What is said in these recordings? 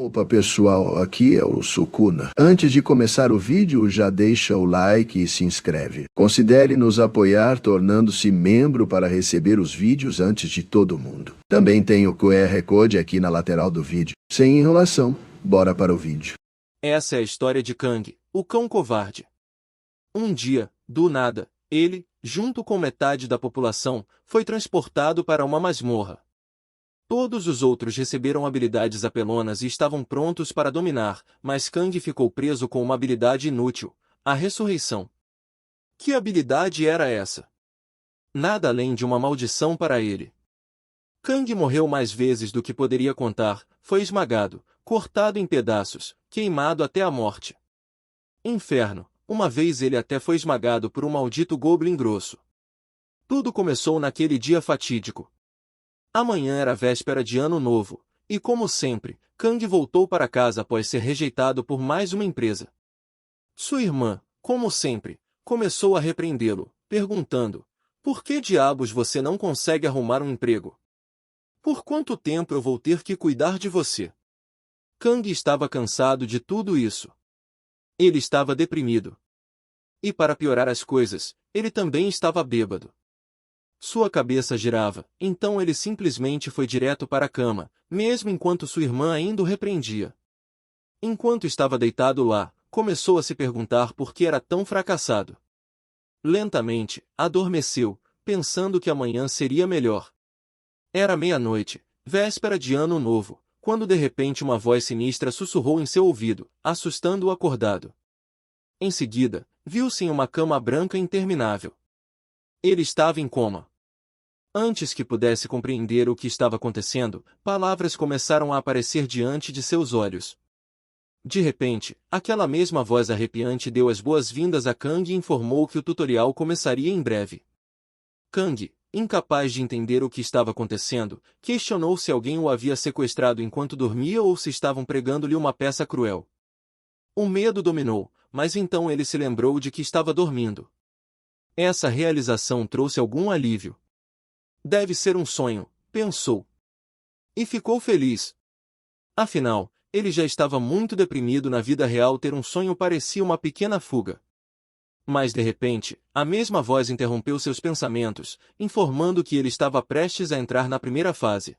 Opa pessoal, aqui é o Sukuna. Antes de começar o vídeo, já deixa o like e se inscreve. Considere nos apoiar tornando-se membro para receber os vídeos antes de todo mundo. Também tem o QR Code aqui na lateral do vídeo. Sem enrolação, bora para o vídeo. Essa é a história de Kang, o cão covarde. Um dia, do nada, ele, junto com metade da população, foi transportado para uma masmorra. Todos os outros receberam habilidades apelonas e estavam prontos para dominar, mas Kang ficou preso com uma habilidade inútil, a ressurreição. Que habilidade era essa? Nada além de uma maldição para ele. Kang morreu mais vezes do que poderia contar, foi esmagado, cortado em pedaços, queimado até a morte. Inferno, uma vez ele até foi esmagado por um maldito Goblin grosso. Tudo começou naquele dia fatídico. Amanhã era véspera de Ano Novo, e como sempre, Kang voltou para casa após ser rejeitado por mais uma empresa. Sua irmã, como sempre, começou a repreendê-lo, perguntando: por que diabos você não consegue arrumar um emprego? Por quanto tempo eu vou ter que cuidar de você? Kang estava cansado de tudo isso. Ele estava deprimido. E para piorar as coisas, ele também estava bêbado. Sua cabeça girava, então ele simplesmente foi direto para a cama, mesmo enquanto sua irmã ainda o repreendia. Enquanto estava deitado lá, começou a se perguntar por que era tão fracassado. Lentamente, adormeceu, pensando que amanhã seria melhor. Era meia-noite, véspera de Ano Novo, quando de repente uma voz sinistra sussurrou em seu ouvido, assustando o acordado. Em seguida, viu-se em uma cama branca interminável. Ele estava em coma. Antes que pudesse compreender o que estava acontecendo, palavras começaram a aparecer diante de seus olhos. De repente, aquela mesma voz arrepiante deu as boas-vindas a Kang e informou que o tutorial começaria em breve. Kang, incapaz de entender o que estava acontecendo, questionou se alguém o havia sequestrado enquanto dormia ou se estavam pregando-lhe uma peça cruel. O medo dominou, mas então ele se lembrou de que estava dormindo. Essa realização trouxe algum alívio. Deve ser um sonho, pensou. E ficou feliz. Afinal, ele já estava muito deprimido na vida real. Ter um sonho parecia uma pequena fuga. Mas de repente, a mesma voz interrompeu seus pensamentos, informando que ele estava prestes a entrar na primeira fase.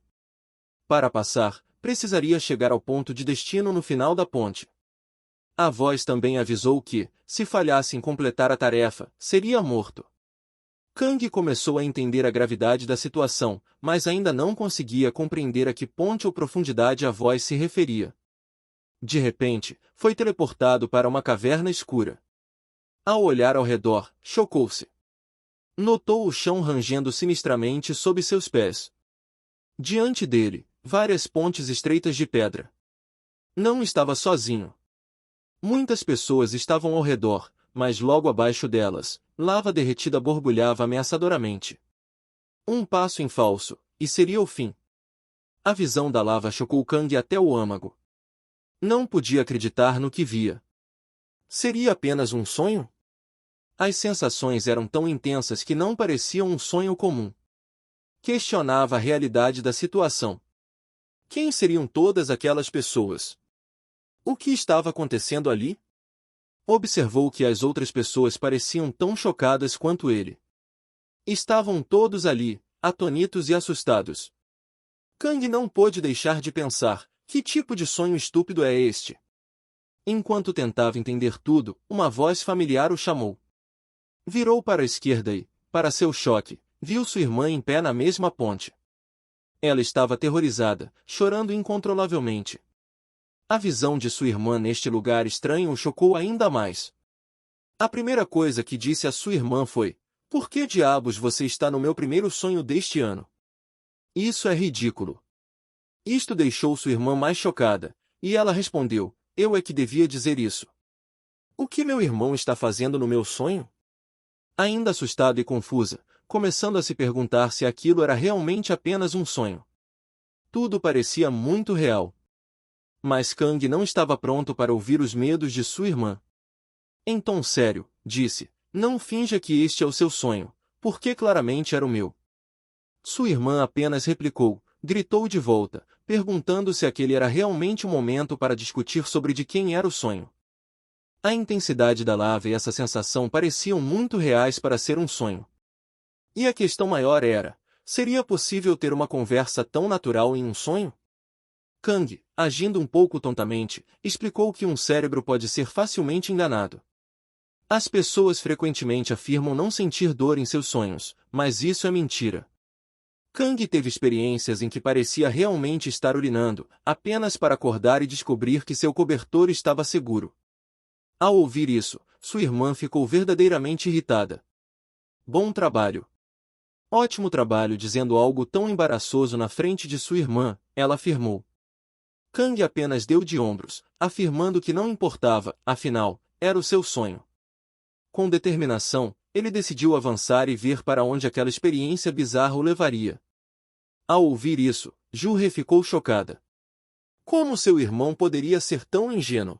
Para passar, precisaria chegar ao ponto de destino no final da ponte. A voz também avisou que, se falhasse em completar a tarefa, seria morto. Kang começou a entender a gravidade da situação, mas ainda não conseguia compreender a que ponte ou profundidade a voz se referia. De repente, foi teleportado para uma caverna escura. Ao olhar ao redor, chocou-se. Notou o chão rangendo sinistramente sob seus pés. Diante dele, várias pontes estreitas de pedra. Não estava sozinho. Muitas pessoas estavam ao redor, mas logo abaixo delas, lava derretida borbulhava ameaçadoramente. Um passo em falso, e seria o fim. A visão da lava chocou Kang até o âmago. Não podia acreditar no que via. Seria apenas um sonho? As sensações eram tão intensas que não pareciam um sonho comum. Questionava a realidade da situação. Quem seriam todas aquelas pessoas? O que estava acontecendo ali? Observou que as outras pessoas pareciam tão chocadas quanto ele. Estavam todos ali, atônitos e assustados. Kang não pôde deixar de pensar, que tipo de sonho estúpido é este? Enquanto tentava entender tudo, uma voz familiar o chamou. Virou para a esquerda e, para seu choque, viu sua irmã em pé na mesma ponte. Ela estava aterrorizada, chorando incontrolavelmente. A visão de sua irmã neste lugar estranho o chocou ainda mais. A primeira coisa que disse à sua irmã foi: por que diabos você está no meu primeiro sonho deste ano? Isso é ridículo. Isto deixou sua irmã mais chocada, e ela respondeu: eu é que devia dizer isso. O que meu irmão está fazendo no meu sonho? Ainda assustada e confusa, começando a se perguntar se aquilo era realmente apenas um sonho. Tudo parecia muito real. Mas Kang não estava pronto para ouvir os medos de sua irmã. Em tom sério, disse: não finja que este é o seu sonho, porque claramente era o meu. Sua irmã apenas replicou, gritou de volta, perguntando se aquele era realmente o momento para discutir sobre de quem era o sonho. A intensidade da lava e essa sensação pareciam muito reais para ser um sonho. E a questão maior era, seria possível ter uma conversa tão natural em um sonho? Kang, agindo um pouco tontamente, explicou que um cérebro pode ser facilmente enganado. As pessoas frequentemente afirmam não sentir dor em seus sonhos, mas isso é mentira. Kang teve experiências em que parecia realmente estar urinando, apenas para acordar e descobrir que seu cobertor estava seguro. Ao ouvir isso, sua irmã ficou verdadeiramente irritada. Bom trabalho. Ótimo trabalho dizendo algo tão embaraçoso na frente de sua irmã, ela afirmou. Kang apenas deu de ombros, afirmando que não importava, afinal, era o seu sonho. Com determinação, ele decidiu avançar e ver para onde aquela experiência bizarra o levaria. Ao ouvir isso, Ju-He ficou chocada. Como seu irmão poderia ser tão ingênuo?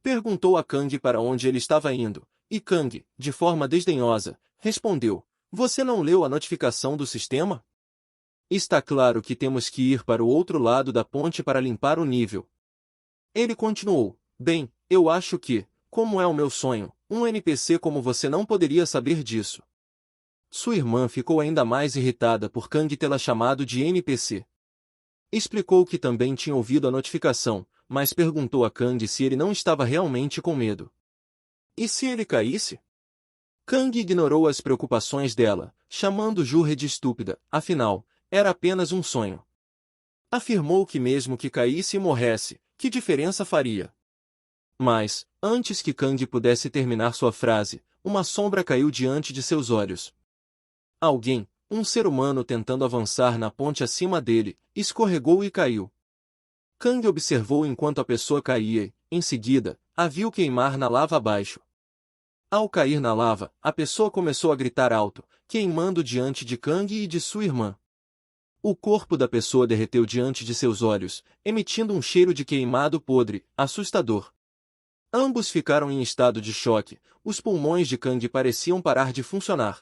Perguntou a Kang para onde ele estava indo, e Kang, de forma desdenhosa, respondeu, você não leu a notificação do sistema? Está claro que temos que ir para o outro lado da ponte para limpar o nível. Ele continuou, bem, eu acho que, como é o meu sonho, um NPC como você não poderia saber disso. Sua irmã ficou ainda mais irritada por Kang tê-la chamado de NPC. Explicou que também tinha ouvido a notificação, mas perguntou a Kang se ele não estava realmente com medo. E se ele caísse? Kang ignorou as preocupações dela, chamando Ju-He de estúpida, afinal, era apenas um sonho. Afirmou que mesmo que caísse e morresse, que diferença faria? Mas, antes que Kang pudesse terminar sua frase, uma sombra caiu diante de seus olhos. Alguém, um ser humano tentando avançar na ponte acima dele, escorregou e caiu. Kang observou enquanto a pessoa caía e, em seguida, a viu queimar na lava abaixo. Ao cair na lava, a pessoa começou a gritar alto, queimando diante de Kang e de sua irmã. O corpo da pessoa derreteu diante de seus olhos, emitindo um cheiro de queimado podre, assustador. Ambos ficaram em estado de choque, os pulmões de Kang pareciam parar de funcionar.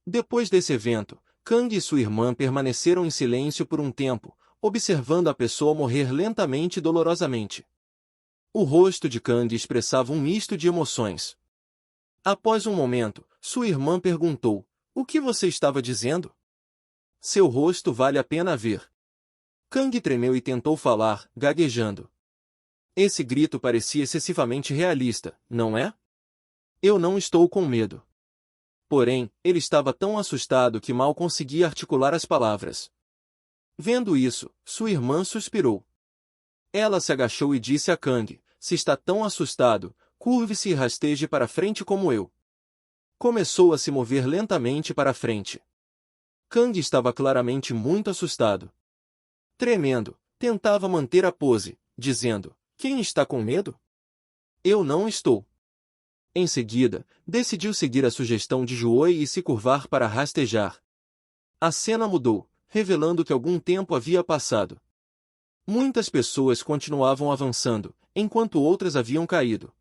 Depois desse evento, Kang e sua irmã permaneceram em silêncio por um tempo, observando a pessoa morrer lentamente e dolorosamente. O rosto de Kang expressava um misto de emoções. Após um momento, sua irmã perguntou, o que você estava dizendo? Seu rosto vale a pena ver. Kang tremeu e tentou falar, gaguejando. Esse grito parecia excessivamente realista, não é? Eu não estou com medo. Porém, ele estava tão assustado que mal conseguia articular as palavras. Vendo isso, sua irmã suspirou. Ela se agachou e disse a Kang, se está tão assustado, curve-se e rasteje para frente como eu. Começou a se mover lentamente para frente. Kang estava claramente muito assustado. Tremendo, tentava manter a pose, dizendo, quem está com medo? Eu não estou. Em seguida, decidiu seguir a sugestão de Ju-He e se curvar para rastejar. A cena mudou, revelando que algum tempo havia passado. Muitas pessoas continuavam avançando, enquanto outras haviam caído.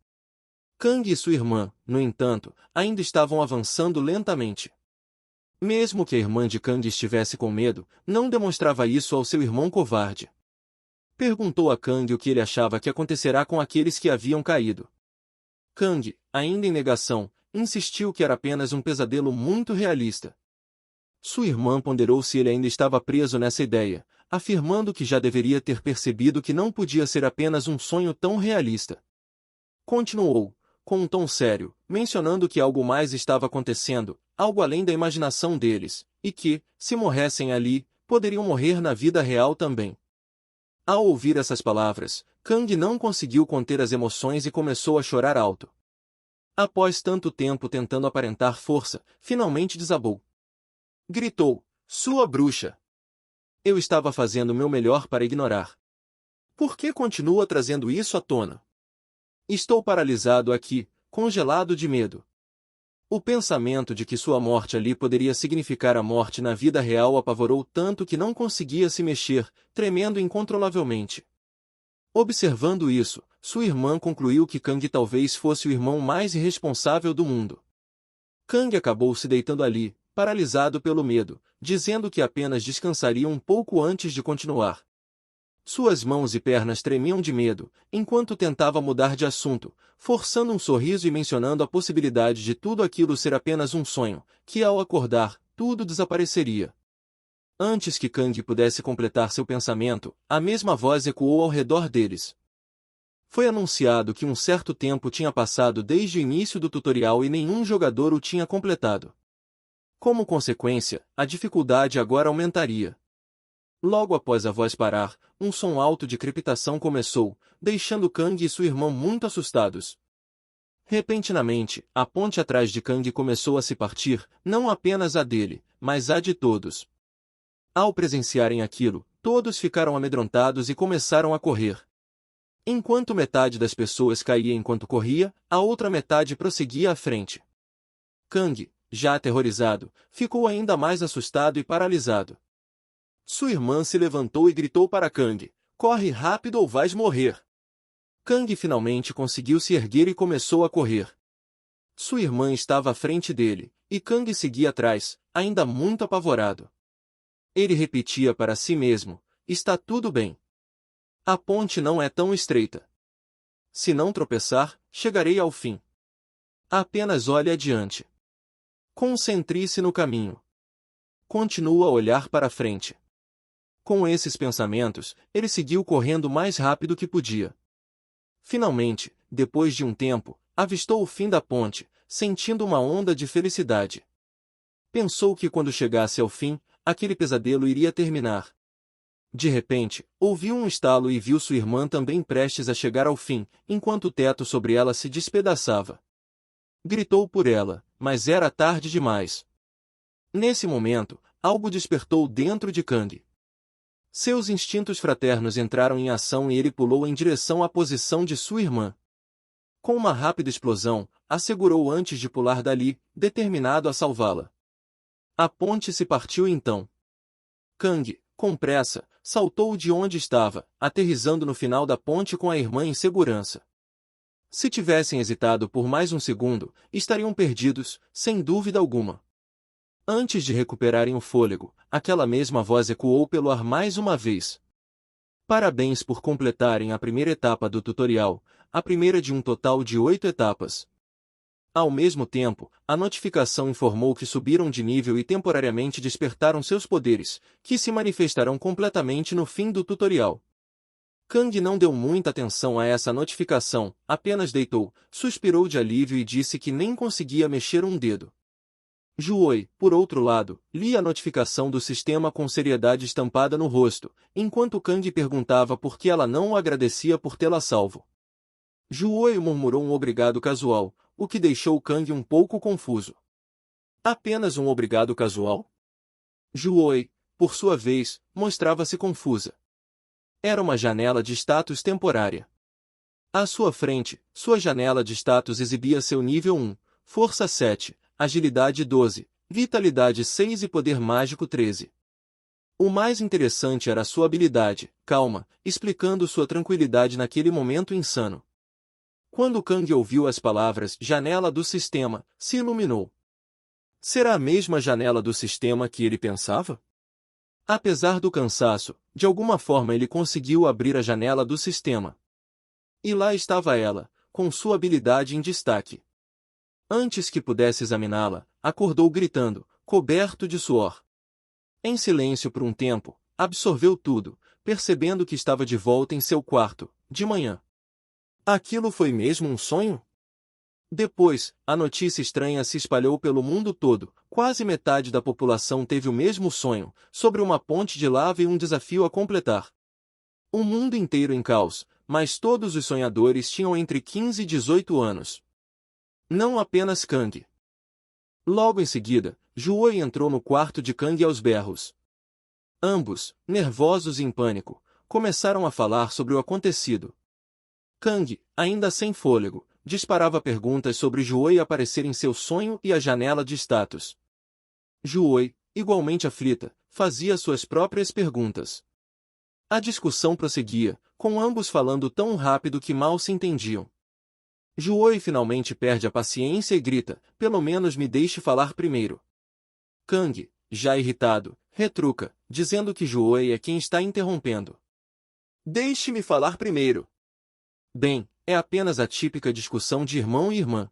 Kang e sua irmã, no entanto, ainda estavam avançando lentamente. Mesmo que a irmã de Kang estivesse com medo, não demonstrava isso ao seu irmão covarde. Perguntou a Kang o que ele achava que acontecerá com aqueles que haviam caído. Kang, ainda em negação, insistiu que era apenas um pesadelo muito realista. Sua irmã ponderou se ele ainda estava preso nessa ideia, afirmando que já deveria ter percebido que não podia ser apenas um sonho tão realista. Continuou, com um tom sério, mencionando que algo mais estava acontecendo, algo além da imaginação deles, e que, se morressem ali, poderiam morrer na vida real também. Ao ouvir essas palavras, Kang não conseguiu conter as emoções e começou a chorar alto. Após tanto tempo tentando aparentar força, finalmente desabou. Gritou, sua bruxa! Eu estava fazendo o meu melhor para ignorar. Por que continua trazendo isso à tona? Estou paralisado aqui, congelado de medo. O pensamento de que sua morte ali poderia significar a morte na vida real o apavorou tanto que não conseguia se mexer, tremendo incontrolavelmente. Observando isso, sua irmã concluiu que Kang talvez fosse o irmão mais irresponsável do mundo. Kang acabou se deitando ali, paralisado pelo medo, dizendo que apenas descansaria um pouco antes de continuar. Suas mãos e pernas tremiam de medo, enquanto tentava mudar de assunto, forçando um sorriso e mencionando a possibilidade de tudo aquilo ser apenas um sonho, que ao acordar, tudo desapareceria. Antes que Kang pudesse completar seu pensamento, a mesma voz ecoou ao redor deles. Foi anunciado que um certo tempo tinha passado desde o início do tutorial e nenhum jogador o tinha completado. Como consequência, a dificuldade agora aumentaria. Logo após a voz parar, um som alto de crepitação começou, deixando Kang e sua irmã muito assustados. Repentinamente, a ponte atrás de Kang começou a se partir, não apenas a dele, mas a de todos. Ao presenciarem aquilo, todos ficaram amedrontados e começaram a correr. Enquanto metade das pessoas caía enquanto corria, a outra metade prosseguia à frente. Kang, já aterrorizado, ficou ainda mais assustado e paralisado. Sua irmã se levantou e gritou para Kang: "Corre rápido ou vais morrer!" Kang finalmente conseguiu se erguer e começou a correr. Sua irmã estava à frente dele, e Kang seguia atrás, ainda muito apavorado. Ele repetia para si mesmo: "Está tudo bem. A ponte não é tão estreita. Se não tropeçar, chegarei ao fim. Apenas olhe adiante. Concentre-se no caminho. Continua a olhar para frente." Com esses pensamentos, ele seguiu correndo o mais rápido que podia. Finalmente, depois de um tempo, avistou o fim da ponte, sentindo uma onda de felicidade. Pensou que quando chegasse ao fim, aquele pesadelo iria terminar. De repente, ouviu um estalo e viu sua irmã também prestes a chegar ao fim, enquanto o teto sobre ela se despedaçava. Gritou por ela, mas era tarde demais. Nesse momento, algo despertou dentro de Kang. Seus instintos fraternos entraram em ação e ele pulou em direção à posição de sua irmã. Com uma rápida explosão, a segurou antes de pular dali, determinado a salvá-la. A ponte se partiu então. Kang, com pressa, saltou de onde estava, aterrissando no final da ponte com a irmã em segurança. Se tivessem hesitado por mais um segundo, estariam perdidos, sem dúvida alguma. Antes de recuperarem o fôlego, aquela mesma voz ecoou pelo ar mais uma vez. Parabéns por completarem a primeira etapa do tutorial, a primeira de um total de 8 etapas. Ao mesmo tempo, a notificação informou que subiram de nível e temporariamente despertaram seus poderes, que se manifestarão completamente no fim do tutorial. Kang não deu muita atenção a essa notificação, apenas deitou, suspirou de alívio e disse que nem conseguia mexer um dedo. Juoi, por outro lado, lia a notificação do sistema com seriedade estampada no rosto, enquanto Kang perguntava por que ela não o agradecia por tê-la salvo. Juoi murmurou um obrigado casual, o que deixou Kang um pouco confuso. Apenas um obrigado casual? Juoi, por sua vez, mostrava-se confusa. Era uma janela de status temporária. À sua frente, sua janela de status exibia seu nível 1, Força 7, Agilidade 12, Vitalidade 6 e Poder Mágico 13. O mais interessante era sua habilidade, Calma, explicando sua tranquilidade naquele momento insano. Quando Kang ouviu as palavras janela do sistema, se iluminou. Será a mesma janela do sistema que ele pensava? Apesar do cansaço, de alguma forma ele conseguiu abrir a janela do sistema. E lá estava ela, com sua habilidade em destaque. Antes que pudesse examiná-la, acordou gritando, coberto de suor. Em silêncio por um tempo, absorveu tudo, percebendo que estava de volta em seu quarto, de manhã. Aquilo foi mesmo um sonho? Depois, a notícia estranha se espalhou pelo mundo todo, quase metade da população teve o mesmo sonho, sobre uma ponte de lava e um desafio a completar. O mundo inteiro em caos, mas todos os sonhadores tinham entre 15 e 18 anos. Não apenas Kang. Logo em seguida, Juoi entrou no quarto de Kang aos berros. Ambos, nervosos e em pânico, começaram a falar sobre o acontecido. Kang, ainda sem fôlego, disparava perguntas sobre Juoi aparecer em seu sonho e a janela de status. Juoi, igualmente aflita, fazia suas próprias perguntas. A discussão prosseguia, com ambos falando tão rápido que mal se entendiam. Juoi finalmente perde a paciência e grita, pelo menos me deixe falar primeiro. Kang, já irritado, retruca, dizendo que Juoi é quem está interrompendo. Deixe-me falar primeiro. Bem, é apenas a típica discussão de irmão e irmã.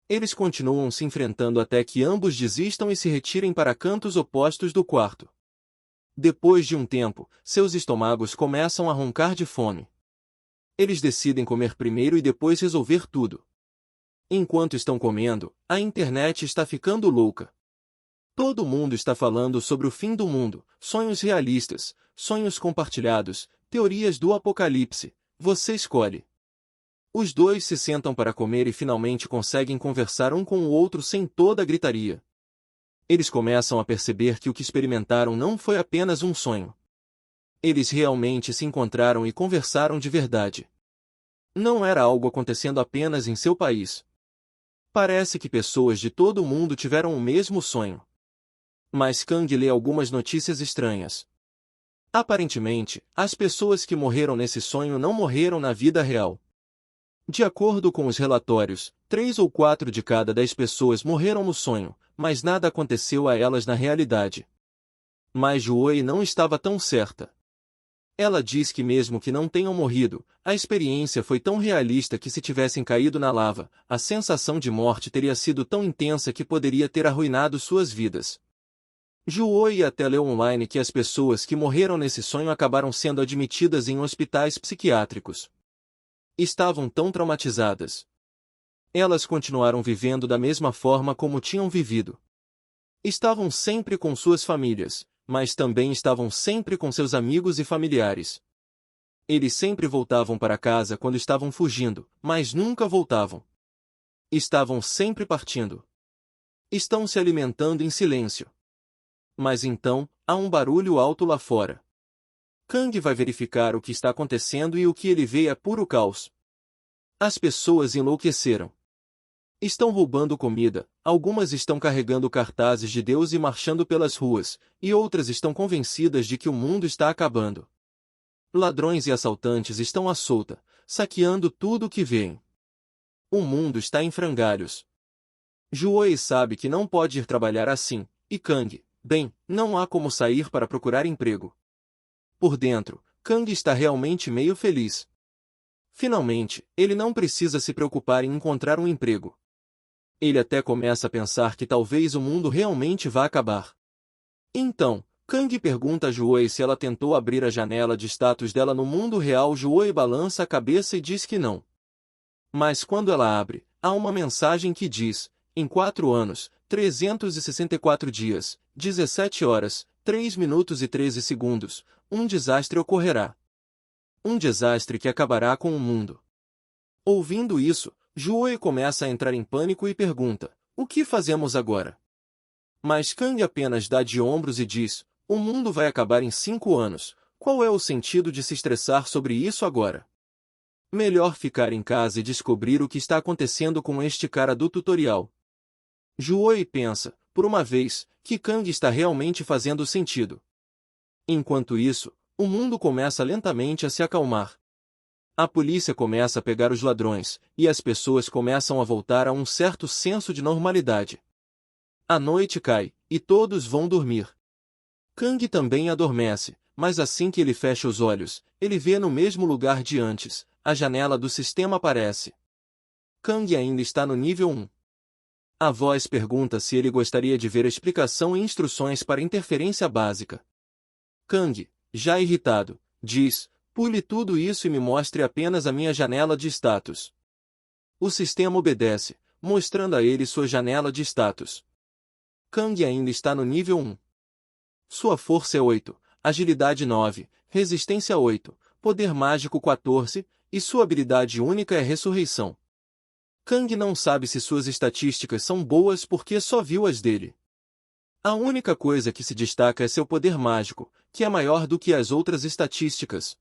Eles continuam se enfrentando até que ambos desistam e se retirem para cantos opostos do quarto. Depois de um tempo, seus estômagos começam a roncar de fome. Eles decidem comer primeiro e depois resolver tudo. Enquanto estão comendo, a internet está ficando louca. Todo mundo está falando sobre o fim do mundo, sonhos realistas, sonhos compartilhados, teorias do apocalipse. Você escolhe. Os dois se sentam para comer e finalmente conseguem conversar um com o outro sem toda a gritaria. Eles começam a perceber que o que experimentaram não foi apenas um sonho. Eles realmente se encontraram e conversaram de verdade. Não era algo acontecendo apenas em seu país. Parece que pessoas de todo o mundo tiveram o mesmo sonho. Mas Kang lê algumas notícias estranhas. Aparentemente, as pessoas que morreram nesse sonho não morreram na vida real. De acordo com os relatórios, 3 ou 4 de cada 10 pessoas morreram no sonho, mas nada aconteceu a elas na realidade. Mas Juoi não estava tão certa. Ela diz que mesmo que não tenham morrido, a experiência foi tão realista que se tivessem caído na lava, a sensação de morte teria sido tão intensa que poderia ter arruinado suas vidas. Juoi até leu online que as pessoas que morreram nesse sonho acabaram sendo admitidas em hospitais psiquiátricos. Estavam tão traumatizadas. Elas continuaram vivendo da mesma forma como tinham vivido. Estavam sempre com suas famílias, mas também estavam sempre com seus amigos e familiares. Eles sempre voltavam para casa quando estavam fugindo, mas nunca voltavam. Estavam sempre partindo. Estão se alimentando em silêncio. Mas então, há um barulho alto lá fora. Kang vai verificar o que está acontecendo e o que ele vê é puro caos. As pessoas enlouqueceram. Estão roubando comida, algumas estão carregando cartazes de Deus e marchando pelas ruas, e outras estão convencidas de que o mundo está acabando. Ladrões e assaltantes estão à solta, saqueando tudo o que veem. O mundo está em frangalhos. Juoi sabe que não pode ir trabalhar assim, e Kang, bem, não há como sair para procurar emprego. Por dentro, Kang está realmente meio feliz. Finalmente, ele não precisa se preocupar em encontrar um emprego. Ele até começa a pensar que talvez o mundo realmente vá acabar. Então, Kang pergunta a Juoi se ela tentou abrir a janela de status dela no mundo real. Juoi balança a cabeça e diz que não. Mas quando ela abre, há uma mensagem que diz: em 4 anos, 364 dias, 17 horas, 3 minutos e 13 segundos, um desastre ocorrerá. Um desastre que acabará com o mundo. Ouvindo isso, Juoi começa a entrar em pânico e pergunta: o que fazemos agora? Mas Kang apenas dá de ombros e diz: o mundo vai acabar em 5 anos, qual é o sentido de se estressar sobre isso agora? Melhor ficar em casa e descobrir o que está acontecendo com este cara do tutorial. Juoi pensa, por uma vez, que Kang está realmente fazendo sentido. Enquanto isso, o mundo começa lentamente a se acalmar. A polícia começa a pegar os ladrões, e as pessoas começam a voltar a um certo senso de normalidade. A noite cai, e todos vão dormir. Kang também adormece, mas assim que ele fecha os olhos, ele vê no mesmo lugar de antes, a janela do sistema aparece. Kang ainda está no nível 1. A voz pergunta se ele gostaria de ver a explicação e instruções para interferência básica. Kang, já irritado, diz: pule tudo isso e me mostre apenas a minha janela de status. O sistema obedece, mostrando a ele sua janela de status. Kang ainda está no nível 1. Sua força é 8, agilidade 9, resistência 8, poder mágico 14, e sua habilidade única é ressurreição. Kang não sabe se suas estatísticas são boas porque só viu as dele. A única coisa que se destaca é seu poder mágico, que é maior do que as outras estatísticas.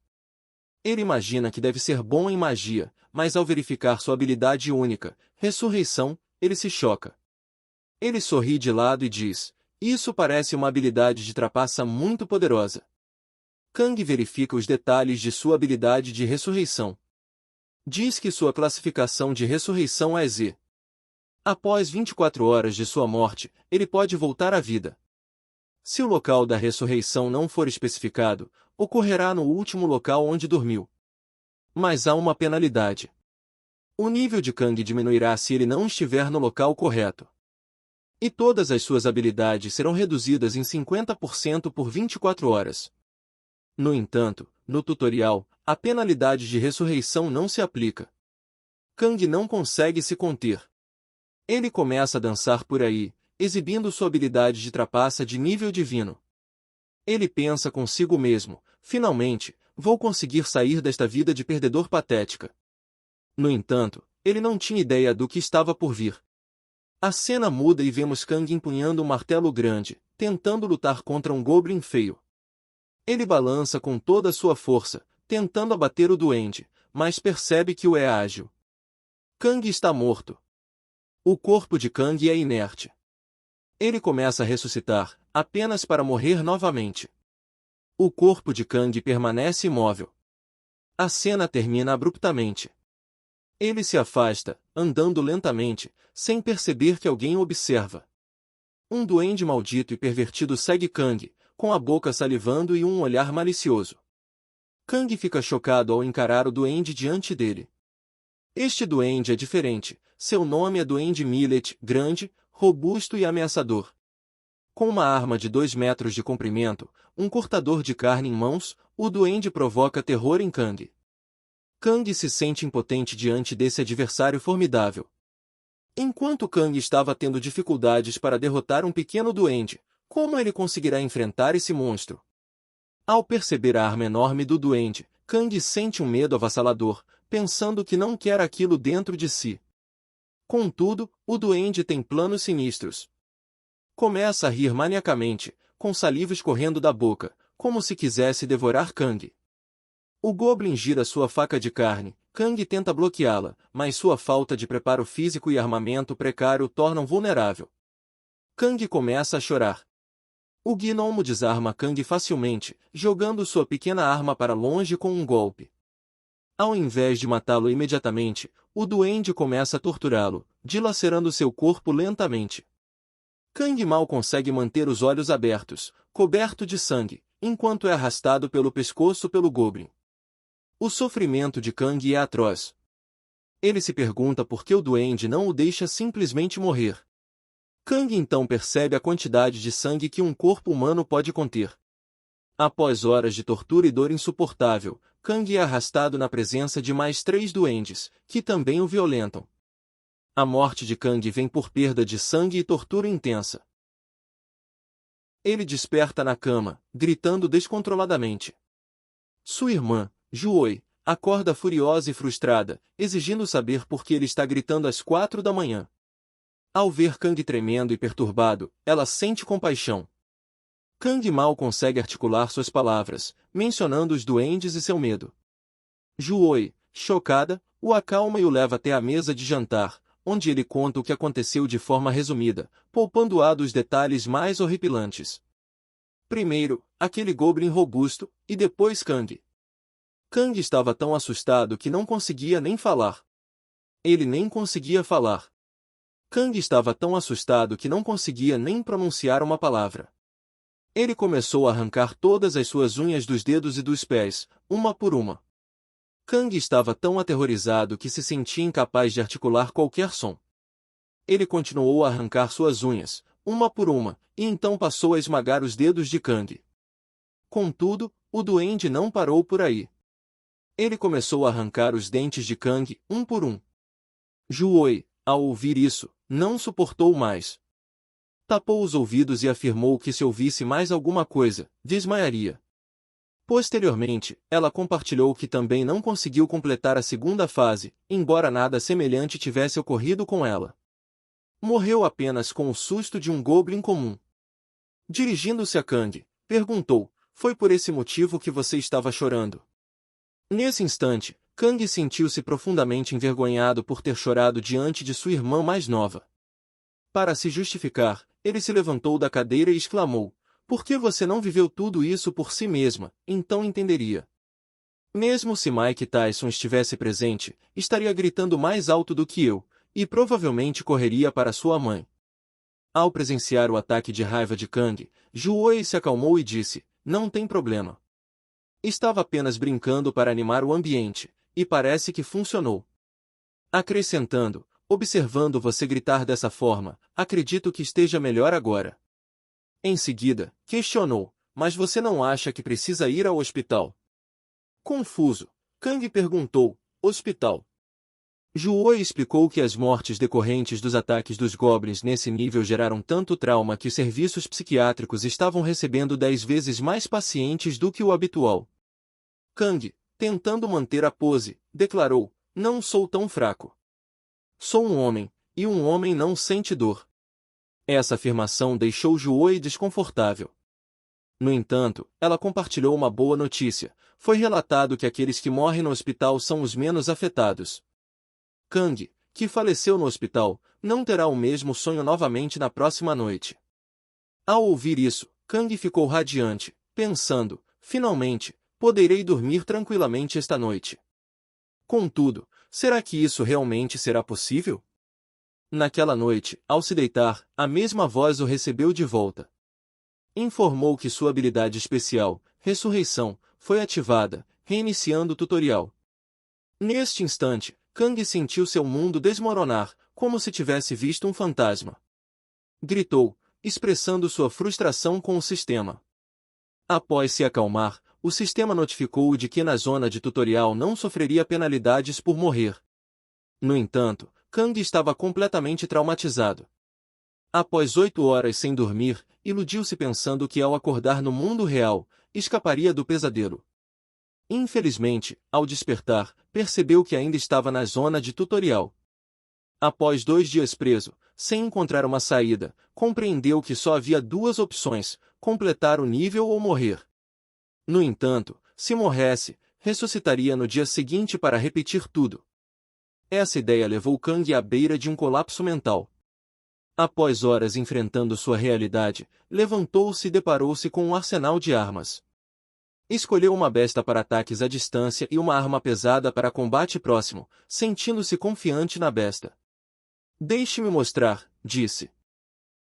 Ele imagina que deve ser bom em magia, mas ao verificar sua habilidade única, ressurreição, ele se choca. Ele sorri de lado e diz: isso parece uma habilidade de trapaça muito poderosa. Kang verifica os detalhes de sua habilidade de ressurreição. Diz que sua classificação de ressurreição é Z. Após 24 horas de sua morte, ele pode voltar à vida. Se o local da ressurreição não for especificado, ocorrerá no último local onde dormiu. Mas há uma penalidade. O nível de Kang diminuirá se ele não estiver no local correto. E todas as suas habilidades serão reduzidas em 50% por 24 horas. No entanto, no tutorial, a penalidade de ressurreição não se aplica. Kang não consegue se conter. Ele começa a dançar por aí, exibindo sua habilidade de trapaça de nível divino. Ele pensa consigo mesmo, finalmente, vou conseguir sair desta vida de perdedor patética. No entanto, ele não tinha ideia do que estava por vir. A cena muda e vemos Kang empunhando um martelo grande, tentando lutar contra um goblin feio. Ele balança com toda a sua força, tentando abater o duende, mas percebe que o é ágil. Kang está morto. O corpo de Kang é inerte. Ele começa a ressuscitar, apenas para morrer novamente. O corpo de Kang permanece imóvel. A cena termina abruptamente. Ele se afasta, andando lentamente, sem perceber que alguém o observa. Um duende maldito e pervertido segue Kang, com a boca salivando e um olhar malicioso. Kang fica chocado ao encarar o duende diante dele. Este duende é diferente, seu nome é Duende Millet, grande, robusto e ameaçador. Com uma arma de 2 metros de comprimento, um cortador de carne em mãos, o duende provoca terror em Kang. Kang se sente impotente diante desse adversário formidável. Enquanto Kang estava tendo dificuldades para derrotar um pequeno duende, como ele conseguirá enfrentar esse monstro? Ao perceber a arma enorme do duende, Kang sente um medo avassalador, pensando que não quer aquilo dentro de si. Contudo, o duende tem planos sinistros. Começa a rir maniacamente, com saliva escorrendo da boca, como se quisesse devorar Kang. O Goblin gira sua faca de carne, Kang tenta bloqueá-la, mas sua falta de preparo físico e armamento precário o tornam vulnerável. Kang começa a chorar. O gnomo desarma Kang facilmente, jogando sua pequena arma para longe com um golpe. Ao invés de matá-lo imediatamente, o duende começa a torturá-lo, dilacerando seu corpo lentamente. Kang mal consegue manter os olhos abertos, coberto de sangue, enquanto é arrastado pelo pescoço pelo Goblin. O sofrimento de Kang é atroz. Ele se pergunta por que o duende não o deixa simplesmente morrer. Kang então percebe a quantidade de sangue que um corpo humano pode conter. Após horas de tortura e dor insuportável, Kang é arrastado na presença de mais 3 duendes, que também o violentam. A morte de Kang vem por perda de sangue e tortura intensa. Ele desperta na cama, gritando descontroladamente. Sua irmã, Juoi, acorda furiosa e frustrada, exigindo saber por que ele está gritando às 4 da manhã. Ao ver Kang tremendo e perturbado, ela sente compaixão. Kang mal consegue articular suas palavras, mencionando os duendes e seu medo. Juoi, chocada, o acalma e o leva até a mesa de jantar, onde ele conta o que aconteceu de forma resumida, poupando-a dos detalhes mais horripilantes. Primeiro, aquele Goblin robusto, e depois Kang. Kang estava tão assustado que não conseguia nem falar. Ele nem conseguia falar. Kang estava tão assustado que não conseguia nem pronunciar uma palavra. Ele começou a arrancar todas as suas unhas dos dedos e dos pés, uma por uma. Kang estava tão aterrorizado que se sentia incapaz de articular qualquer som. Ele continuou a arrancar suas unhas, uma por uma, e então passou a esmagar os dedos de Kang. Contudo, o duende não parou por aí. Ele começou a arrancar os dentes de Kang, um por um. Juoi, ao ouvir isso, não suportou mais. Tapou os ouvidos e afirmou que se ouvisse mais alguma coisa, desmaiaria. Posteriormente, ela compartilhou que também não conseguiu completar a segunda fase, embora nada semelhante tivesse ocorrido com ela. Morreu apenas com o susto de um Goblin comum. Dirigindo-se a Kang, perguntou, foi por esse motivo que você estava chorando? Nesse instante, Kang sentiu-se profundamente envergonhado por ter chorado diante de sua irmã mais nova. Para se justificar, ele se levantou da cadeira e exclamou, por que você não viveu tudo isso por si mesma, então entenderia. Mesmo se Mike Tyson estivesse presente, estaria gritando mais alto do que eu, e provavelmente correria para sua mãe. Ao presenciar o ataque de raiva de Kang, Juoi se acalmou e disse, não tem problema. Estava apenas brincando para animar o ambiente, e parece que funcionou. Acrescentando, observando você gritar dessa forma, acredito que esteja melhor agora. Em seguida, questionou, mas você não acha que precisa ir ao hospital? Confuso, Kang perguntou, hospital? Juoi explicou que as mortes decorrentes dos ataques dos goblins nesse nível geraram tanto trauma que os serviços psiquiátricos estavam recebendo 10 vezes mais pacientes do que o habitual. Kang, tentando manter a pose, declarou, não sou tão fraco. Sou um homem, e um homem não sente dor. Essa afirmação deixou Juoi desconfortável. No entanto, ela compartilhou uma boa notícia. Foi relatado que aqueles que morrem no hospital são os menos afetados. Kang, que faleceu no hospital, não terá o mesmo sonho novamente na próxima noite. Ao ouvir isso, Kang ficou radiante, pensando, finalmente, poderei dormir tranquilamente esta noite. Contudo, será que isso realmente será possível? Naquela noite, ao se deitar, a mesma voz o recebeu de volta. Informou que sua habilidade especial, Ressurreição, foi ativada, reiniciando o tutorial. Neste instante, Kang sentiu seu mundo desmoronar, como se tivesse visto um fantasma. Gritou, expressando sua frustração com o sistema. Após se acalmar, o sistema notificou-o de que na zona de tutorial não sofreria penalidades por morrer. No entanto, Kang estava completamente traumatizado. Após 8 horas sem dormir, iludiu-se pensando que ao acordar no mundo real, escaparia do pesadelo. Infelizmente, ao despertar, percebeu que ainda estava na zona de tutorial. Após 2 dias preso, sem encontrar uma saída, compreendeu que só havia 2 opções, completar o nível ou morrer. No entanto, se morresse, ressuscitaria no dia seguinte para repetir tudo. Essa ideia levou Kang à beira de um colapso mental. Após horas enfrentando sua realidade, levantou-se e deparou-se com um arsenal de armas. Escolheu uma besta para ataques à distância e uma arma pesada para combate próximo, sentindo-se confiante na besta. Deixe-me mostrar, disse.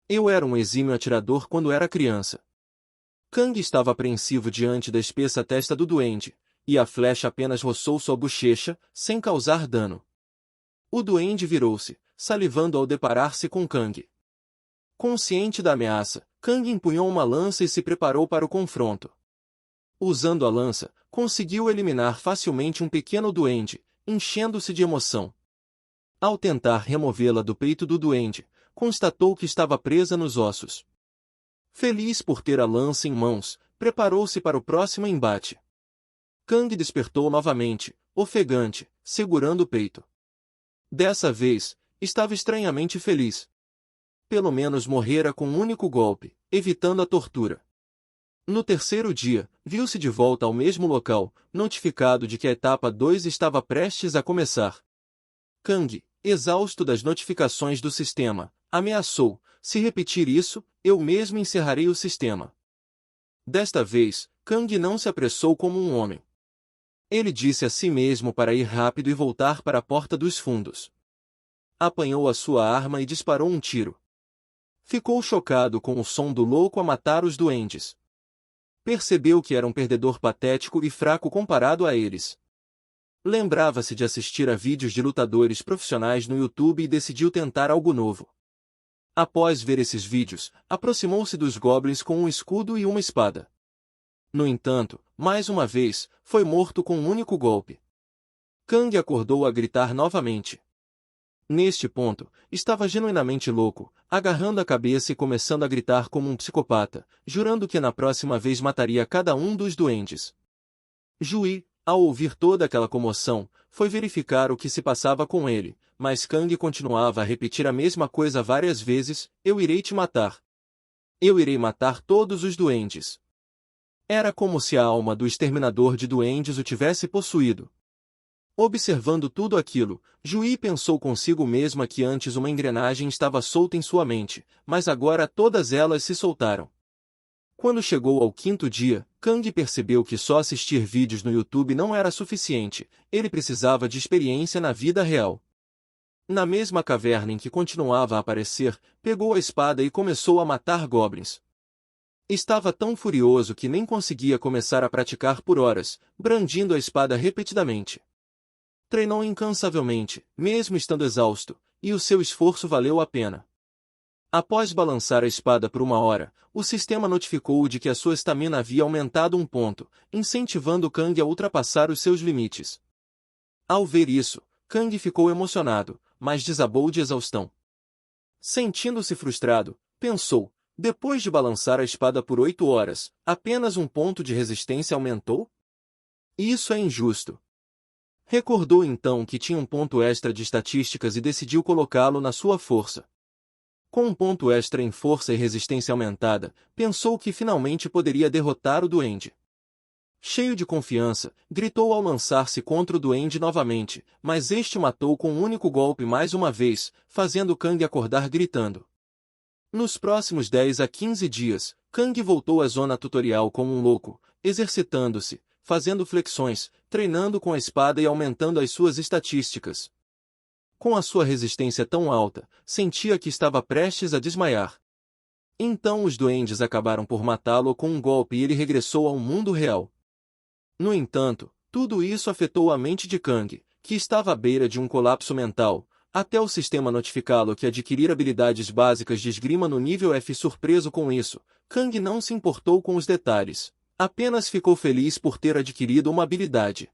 Eu era um exímio atirador quando era criança. Kang estava apreensivo diante da espessa testa do duende, e a flecha apenas roçou sua bochecha, sem causar dano. O duende virou-se, salivando ao deparar-se com Kang. Consciente da ameaça, Kang empunhou uma lança e se preparou para o confronto. Usando a lança, conseguiu eliminar facilmente um pequeno duende, enchendo-se de emoção. Ao tentar removê-la do peito do duende, constatou que estava presa nos ossos. Feliz por ter a lança em mãos, preparou-se para o próximo embate. Kang despertou novamente, ofegante, segurando o peito. Dessa vez, estava estranhamente feliz. Pelo menos morrera com um único golpe, evitando a tortura. No terceiro dia, viu-se de volta ao mesmo local, notificado de que a etapa 2 estava prestes a começar. Kang, exausto das notificações do sistema, ameaçou, se repetir isso, eu mesmo encerrarei o sistema. Desta vez, Kang não se apressou como um homem. Ele disse a si mesmo para ir rápido e voltar para a porta dos fundos. Apanhou a sua arma e disparou um tiro. Ficou chocado com o som do louco a matar os duendes. Percebeu que era um perdedor patético e fraco comparado a eles. Lembrava-se de assistir a vídeos de lutadores profissionais no YouTube e decidiu tentar algo novo. Após ver esses vídeos, aproximou-se dos goblins com um escudo e uma espada. No entanto, mais uma vez, foi morto com um único golpe. Kang acordou a gritar novamente. Neste ponto, estava genuinamente louco, agarrando a cabeça e começando a gritar como um psicopata, jurando que na próxima vez mataria cada um dos duendes. Juí, ao ouvir toda aquela comoção, foi verificar o que se passava com ele, mas Kang continuava a repetir a mesma coisa várias vezes, eu irei te matar. Eu irei matar todos os duendes. Era como se a alma do exterminador de duendes o tivesse possuído. Observando tudo aquilo, Juí pensou consigo mesma que antes uma engrenagem estava solta em sua mente, mas agora todas elas se soltaram. Quando chegou ao 5º dia, Kang percebeu que só assistir vídeos no YouTube não era suficiente, ele precisava de experiência na vida real. Na mesma caverna em que continuava a aparecer, pegou a espada e começou a matar goblins. Estava tão furioso que nem conseguia começar a praticar por horas, brandindo a espada repetidamente. Treinou incansavelmente, mesmo estando exausto, e o seu esforço valeu a pena. Após balançar a espada por 1 hora, o sistema notificou-o de que a sua estamina havia aumentado 1 ponto, incentivando Kang a ultrapassar os seus limites. Ao ver isso, Kang ficou emocionado, mas desabou de exaustão. Sentindo-se frustrado, pensou, depois de balançar a espada por 8 horas, apenas 1 ponto de resistência aumentou? Isso é injusto. Recordou então que tinha 1 ponto extra de estatísticas e decidiu colocá-lo na sua força. Com 1 ponto extra em força e resistência aumentada, pensou que finalmente poderia derrotar o duende. Cheio de confiança, gritou ao lançar-se contra o duende novamente, mas este o matou com um único golpe mais uma vez, fazendo Kang acordar gritando. Nos próximos 10 a 15 dias, Kang voltou à zona tutorial como um louco, exercitando-se, fazendo flexões, treinando com a espada e aumentando as suas estatísticas. Com a sua resistência tão alta, sentia que estava prestes a desmaiar. Então os duendes acabaram por matá-lo com um golpe e ele regressou ao mundo real. No entanto, tudo isso afetou a mente de Kang, que estava à beira de um colapso mental, até o sistema notificá-lo que adquirir habilidades básicas de esgrima no nível F. Surpreso com isso, Kang não se importou com os detalhes, apenas ficou feliz por ter adquirido uma habilidade.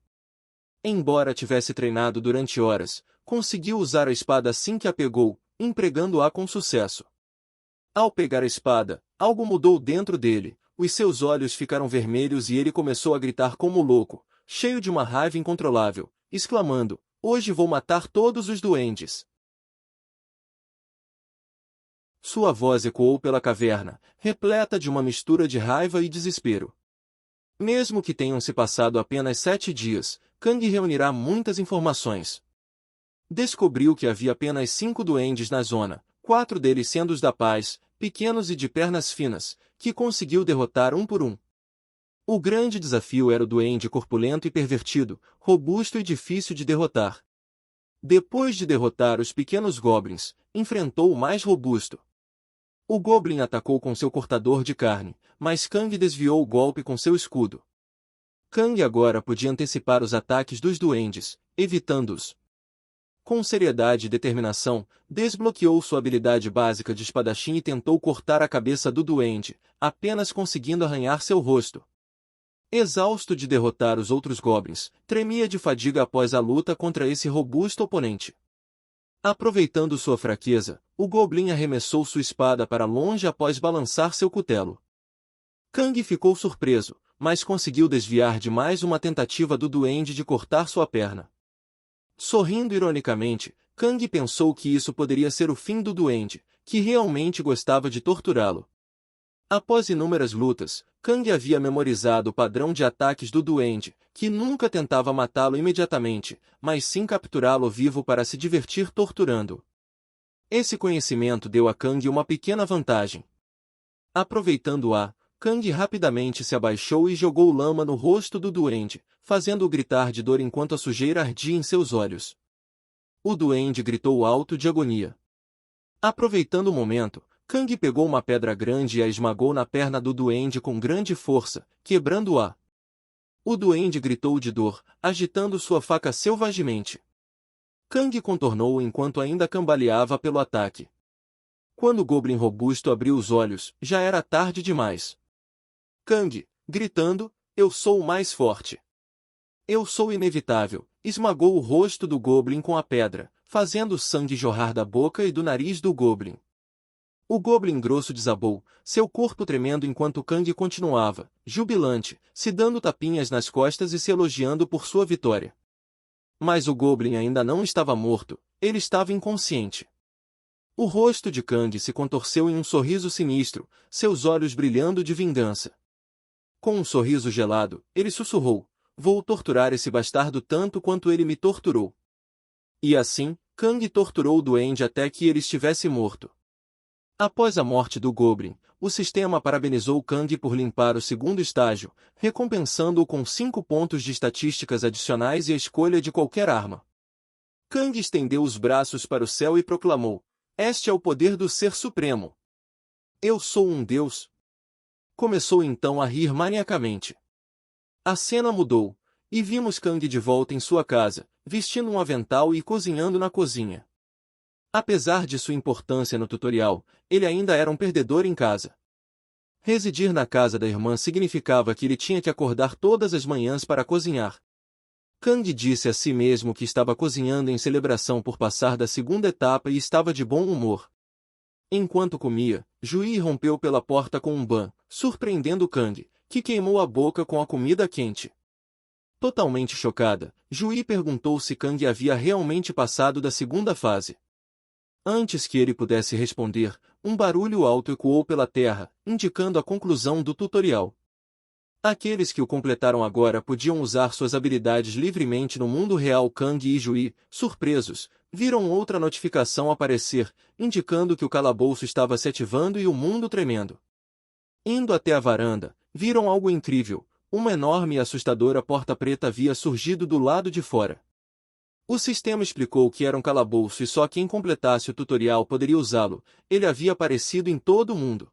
Embora tivesse treinado durante horas, conseguiu usar a espada assim que a pegou, empregando-a com sucesso. Ao pegar a espada, algo mudou dentro dele, os seus olhos ficaram vermelhos e ele começou a gritar como louco, cheio de uma raiva incontrolável, exclamando, "Hoje vou matar todos os duendes!" Sua voz ecoou pela caverna, repleta de uma mistura de raiva e desespero. Mesmo que tenham se passado apenas 7 dias, Kang reunirá muitas informações. Descobriu que havia apenas 5 duendes na zona, 4 deles sendo os da paz, pequenos e de pernas finas, que conseguiu derrotar um por um. O grande desafio era o duende corpulento e pervertido, robusto e difícil de derrotar. Depois de derrotar os pequenos goblins, enfrentou o mais robusto. O goblin atacou com seu cortador de carne, mas Kang desviou o golpe com seu escudo. Kang agora podia antecipar os ataques dos duendes, evitando-os. Com seriedade e determinação, desbloqueou sua habilidade básica de espadachim e tentou cortar a cabeça do duende, apenas conseguindo arranhar seu rosto. Exausto de derrotar os outros goblins, tremia de fadiga após a luta contra esse robusto oponente. Aproveitando sua fraqueza, o goblin arremessou sua espada para longe após balançar seu cutelo. Kang ficou surpreso, mas conseguiu desviar de mais uma tentativa do duende de cortar sua perna. Sorrindo ironicamente, Kang pensou que isso poderia ser o fim do duende, que realmente gostava de torturá-lo. Após inúmeras lutas, Kang havia memorizado o padrão de ataques do duende, que nunca tentava matá-lo imediatamente, mas sim capturá-lo vivo para se divertir torturando-o. Esse conhecimento deu a Kang uma pequena vantagem. Aproveitando-a, Kang rapidamente se abaixou e jogou lama no rosto do duende, fazendo-o gritar de dor enquanto a sujeira ardia em seus olhos. O duende gritou alto de agonia. Aproveitando o momento, Kang pegou uma pedra grande e a esmagou na perna do duende com grande força, quebrando-a. O duende gritou de dor, agitando sua faca selvagemente. Kang contornou-o enquanto ainda cambaleava pelo ataque. Quando o goblin robusto abriu os olhos, já era tarde demais. Kang, gritando, "Eu sou o mais forte. Eu sou inevitável", esmagou o rosto do goblin com a pedra, fazendo o sangue jorrar da boca e do nariz do goblin. O goblin grosso desabou, seu corpo tremendo enquanto Kang continuava, jubilante, se dando tapinhas nas costas e se elogiando por sua vitória. Mas o goblin ainda não estava morto, ele estava inconsciente. O rosto de Kang se contorceu em um sorriso sinistro, seus olhos brilhando de vingança. Com um sorriso gelado, ele sussurrou, "Vou torturar esse bastardo tanto quanto ele me torturou." E assim, Kang torturou o duende até que ele estivesse morto. Após a morte do goblin, o sistema parabenizou Kang por limpar o segundo estágio, recompensando-o com 5 pontos de estatísticas adicionais e a escolha de qualquer arma. Kang estendeu os braços para o céu e proclamou, "Este é o poder do Ser Supremo. Eu sou um deus." começou então a rir maniacamente. A cena mudou, e vimos Kang de volta em sua casa, vestindo um avental e cozinhando na cozinha. Apesar de sua importância no tutorial, ele ainda era um perdedor em casa. Residir na casa da irmã significava que ele tinha que acordar todas as manhãs para cozinhar. Kang disse a si mesmo que estava cozinhando em celebração por passar da segunda etapa e estava de bom humor. Enquanto comia, Jui rompeu pela porta com um ban, surpreendendo Kang, que queimou a boca com a comida quente. Totalmente chocada, Jui perguntou se Kang havia realmente passado da segunda fase. Antes que ele pudesse responder, um barulho alto ecoou pela terra, indicando a conclusão do tutorial. Aqueles que o completaram agora podiam usar suas habilidades livremente no mundo real. Kang e Jui, surpresos, viram outra notificação aparecer, indicando que o calabouço estava se ativando e o mundo tremendo. Indo até a varanda, viram algo incrível. Uma enorme e assustadora porta preta havia surgido do lado de fora. O sistema explicou que era um calabouço e só quem completasse o tutorial poderia usá-lo. Ele havia aparecido em todo o mundo.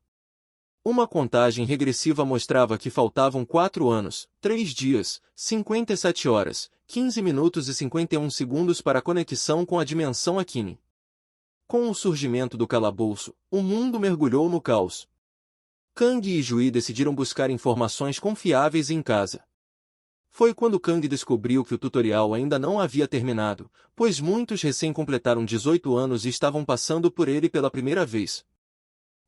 Uma contagem regressiva mostrava que faltavam 4 anos, 3 dias, 57 horas, 15 minutos e 51 segundos para a conexão com a dimensão Akini. Com o surgimento do calabouço, o mundo mergulhou no caos. Kang e Jui decidiram buscar informações confiáveis em casa. Foi quando Kang descobriu que o tutorial ainda não havia terminado, pois muitos recém-completaram 18 anos e estavam passando por ele pela primeira vez.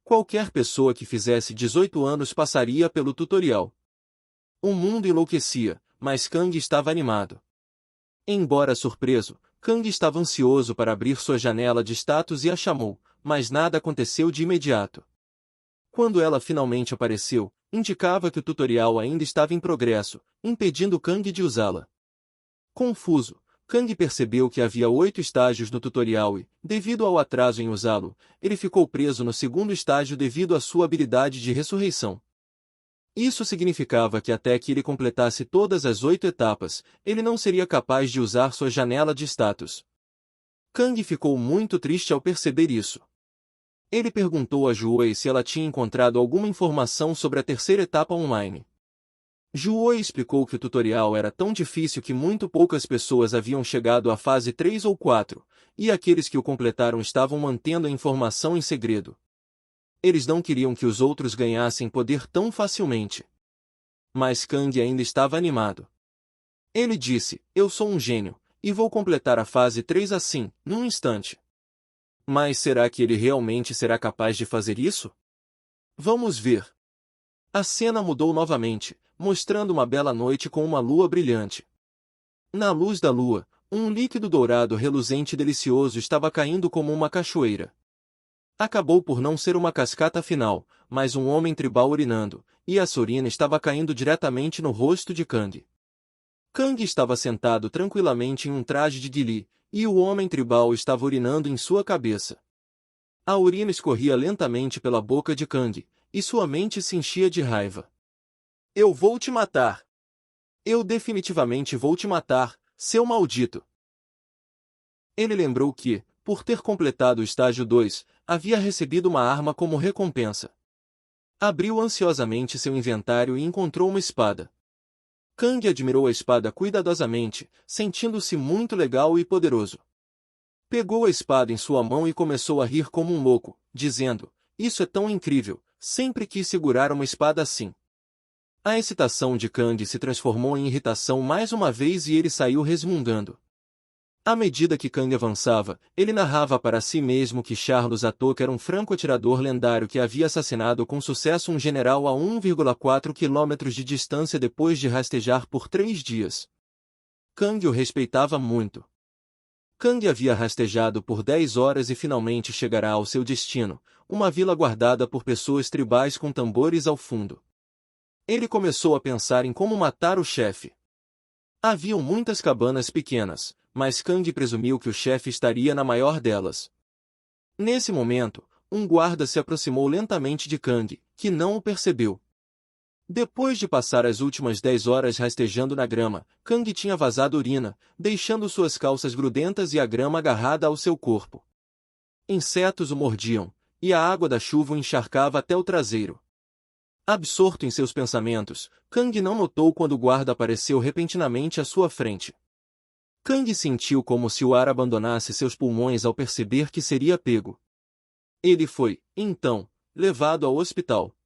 Qualquer pessoa que fizesse 18 anos passaria pelo tutorial. O mundo enlouquecia, mas Kang estava animado. Embora surpreso, Kang estava ansioso para abrir sua janela de status e a chamou, mas nada aconteceu de imediato. Quando ela finalmente apareceu, indicava que o tutorial ainda estava em progresso, impedindo Kang de usá-la. Confuso, Kang percebeu que havia 8 estágios no tutorial e, devido ao atraso em usá-lo, ele ficou preso no segundo estágio devido à sua habilidade de ressurreição. Isso significava que até que ele completasse todas as 8 etapas, ele não seria capaz de usar sua janela de status. Kang ficou muito triste ao perceber isso. Ele perguntou a Juoi se ela tinha encontrado alguma informação sobre a terceira etapa online. Juoi explicou que o tutorial era tão difícil que muito poucas pessoas haviam chegado à fase 3 ou 4, e aqueles que o completaram estavam mantendo a informação em segredo. Eles não queriam que os outros ganhassem poder tão facilmente. Mas Kang ainda estava animado. Ele disse, eu sou um gênio, e vou completar a fase 3 assim, num instante. Mas será que ele realmente será capaz de fazer isso? Vamos ver. A cena mudou novamente, mostrando uma bela noite com uma lua brilhante. Na luz da lua, um líquido dourado reluzente e delicioso estava caindo como uma cachoeira. Acabou por não ser uma cascata final, mas um homem tribal urinando, e a urina estava caindo diretamente no rosto de Kang. Kang estava sentado tranquilamente em um traje de Gili, e o homem tribal estava urinando em sua cabeça. A urina escorria lentamente pela boca de Kang, e sua mente se enchia de raiva. Eu vou te matar! Eu definitivamente vou te matar, seu maldito! Ele lembrou que, por ter completado o estágio 2, havia recebido uma arma como recompensa. Abriu ansiosamente seu inventário e encontrou uma espada. Kang admirou a espada cuidadosamente, sentindo-se muito legal e poderoso. Pegou a espada em sua mão e começou a rir como um louco, dizendo, isso é tão incrível, sempre quis segurar uma espada assim. A excitação de Kang se transformou em irritação mais uma vez e ele saiu resmungando. À medida que Kang avançava, ele narrava para si mesmo que Charles Atok era um franco-atirador lendário que havia assassinado com sucesso um general a 1,4 quilômetros de distância depois de rastejar por 3 dias. Kang o respeitava muito. Kang havia rastejado por 10 horas e finalmente chegará ao seu destino, uma vila guardada por pessoas tribais com tambores ao fundo. Ele começou a pensar em como matar o chefe. Haviam muitas cabanas pequenas, mas Kang presumiu que o chefe estaria na maior delas. Nesse momento, um guarda se aproximou lentamente de Kang, que não o percebeu. Depois de passar as últimas 10 horas rastejando na grama, Kang tinha vazado urina, deixando suas calças grudentas e a grama agarrada ao seu corpo. Insetos o mordiam, e a água da chuva o encharcava até o traseiro. Absorto em seus pensamentos, Kang não notou quando o guarda apareceu repentinamente à sua frente. Kang sentiu como se o ar abandonasse seus pulmões ao perceber que seria pego. Ele foi, então, levado ao hospital.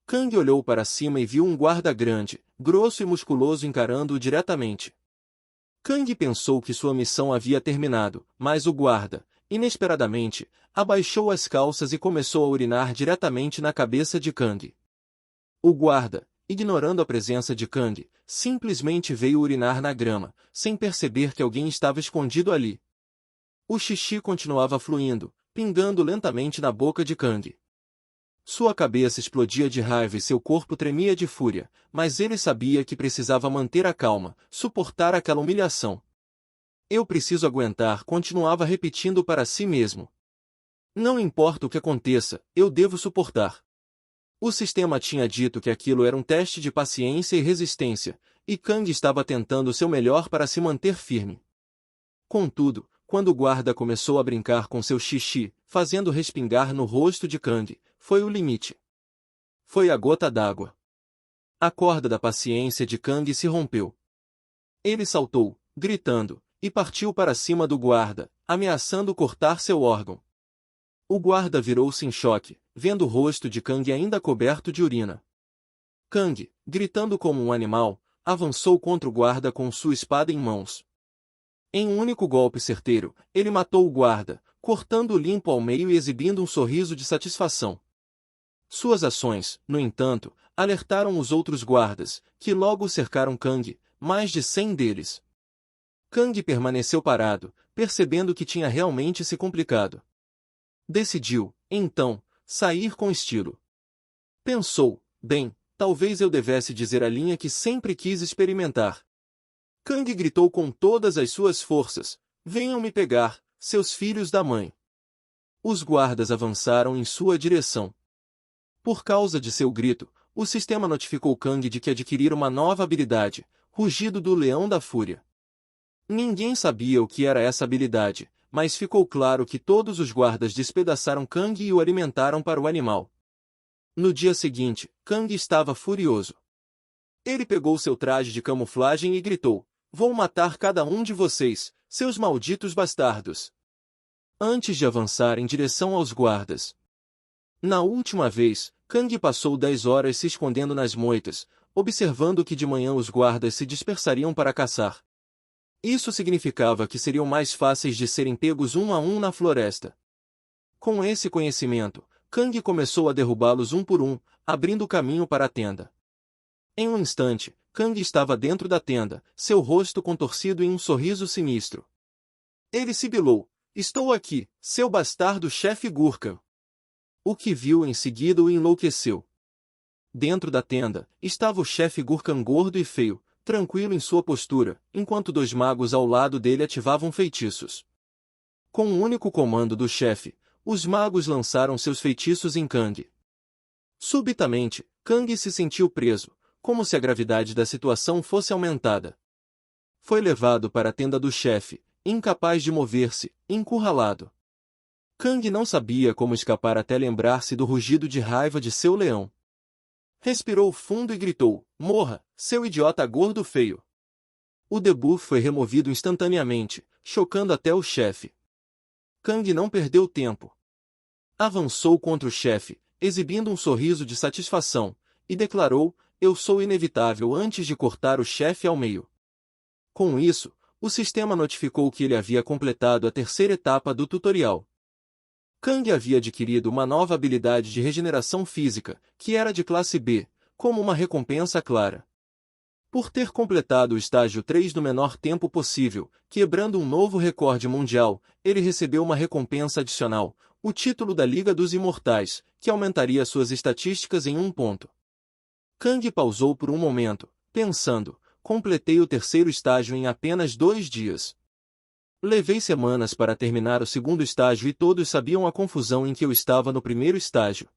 Kang olhou para cima e viu um guarda grande, grosso e musculoso encarando-o diretamente. Kang pensou que sua missão havia terminado, mas o guarda, inesperadamente, abaixou as calças e começou a urinar diretamente na cabeça de Kang. O guarda, ignorando a presença de Kang, simplesmente veio urinar na grama, sem perceber que alguém estava escondido ali. O xixi continuava fluindo, pingando lentamente na boca de Kang. Sua cabeça explodia de raiva e seu corpo tremia de fúria, mas ele sabia que precisava manter a calma, suportar aquela humilhação. Eu preciso aguentar, continuava repetindo para si mesmo. Não importa o que aconteça, eu devo suportar. O sistema tinha dito que aquilo era um teste de paciência e resistência, e Kang estava tentando o seu melhor para se manter firme. Contudo, quando o guarda começou a brincar com seu xixi, fazendo respingar no rosto de Kang, foi o limite. Foi a gota d'água. A corda da paciência de Kang se rompeu. Ele saltou, gritando, e partiu para cima do guarda, ameaçando cortar seu órgão. O guarda virou-se em choque, vendo o rosto de Kang ainda coberto de urina. Kang, gritando como um animal, avançou contra o guarda com sua espada em mãos. Em um único golpe certeiro, ele matou o guarda, cortando-o limpo ao meio e exibindo um sorriso de satisfação. Suas ações, no entanto, alertaram os outros guardas, que logo cercaram Kang, mais de 100 deles. Kang permaneceu parado, percebendo que tinha realmente se complicado. Decidiu, então, sair com estilo. Pensou, bem, talvez eu devesse dizer a linha que sempre quis experimentar. Kang gritou com todas as suas forças, venham me pegar, seus filhos da mãe. Os guardas avançaram em sua direção. Por causa de seu grito, o sistema notificou Kang de que adquirira uma nova habilidade, Rugido do Leão da Fúria. Ninguém sabia o que era essa habilidade, mas ficou claro que todos os guardas despedaçaram Kang e o alimentaram para o animal. No dia seguinte, Kang estava furioso. Ele pegou seu traje de camuflagem e gritou, vou matar cada um de vocês, seus malditos bastardos. Antes de avançar em direção aos guardas. Na última vez, Kang passou 10 horas se escondendo nas moitas, observando que de manhã os guardas se dispersariam para caçar. Isso significava que seriam mais fáceis de serem pegos um a um na floresta. Com esse conhecimento, Kang começou a derrubá-los um por um, abrindo caminho para a tenda. Em um instante, Kang estava dentro da tenda, seu rosto contorcido em um sorriso sinistro. Ele sibilou, estou aqui, seu bastardo chefe Gurkha. O que viu em seguida o enlouqueceu. Dentro da tenda, estava o chefe Gurkhan gordo e feio, tranquilo em sua postura, enquanto 2 magos ao lado dele ativavam feitiços. Com um único comando do chefe, os magos lançaram seus feitiços em Kang. Subitamente, Kang se sentiu preso, como se a gravidade da situação fosse aumentada. Foi levado para a tenda do chefe, incapaz de mover-se, encurralado. Kang não sabia como escapar até lembrar-se do rugido de raiva de seu leão. Respirou fundo e gritou, morra, seu idiota gordo feio. O debuff foi removido instantaneamente, chocando até o chefe. Kang não perdeu tempo. Avançou contra o chefe, exibindo um sorriso de satisfação, e declarou, eu sou inevitável antes de cortar o chefe ao meio. Com isso, o sistema notificou que ele havia completado a 3ª etapa do tutorial. Kang havia adquirido uma nova habilidade de regeneração física, que era de classe B, como uma recompensa clara. Por ter completado o estágio 3 no menor tempo possível, quebrando um novo recorde mundial, ele recebeu uma recompensa adicional, o título da Liga dos Imortais, que aumentaria suas estatísticas em 1 ponto. Kang pausou por um momento, pensando, completei o 3º estágio em apenas 2 dias. Levei semanas para terminar o 2º estágio e todos sabiam a confusão em que eu estava no 1º estágio.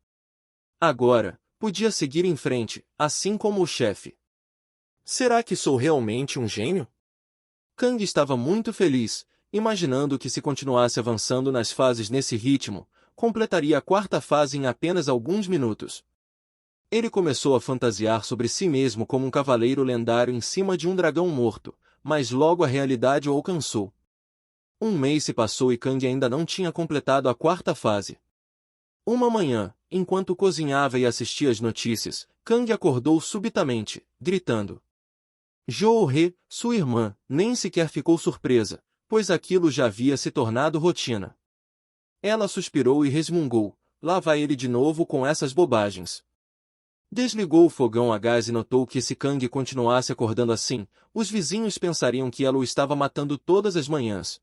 Agora, podia seguir em frente, assim como o chefe. Será que sou realmente um gênio? Kang estava muito feliz, imaginando que se continuasse avançando nas fases nesse ritmo, completaria a 4ª fase em apenas alguns minutos. Ele começou a fantasiar sobre si mesmo como um cavaleiro lendário em cima de um dragão morto, mas logo a realidade o alcançou. Um mês se passou e Kang ainda não tinha completado a quarta fase. Uma manhã, enquanto cozinhava e assistia às notícias, Kang acordou subitamente, gritando. Zhou-He, sua irmã, nem sequer ficou surpresa, pois aquilo já havia se tornado rotina. Ela suspirou e resmungou, lá vai ele de novo com essas bobagens. Desligou o fogão a gás e notou que se Kang continuasse acordando assim, os vizinhos pensariam que ela o estava matando todas as manhãs.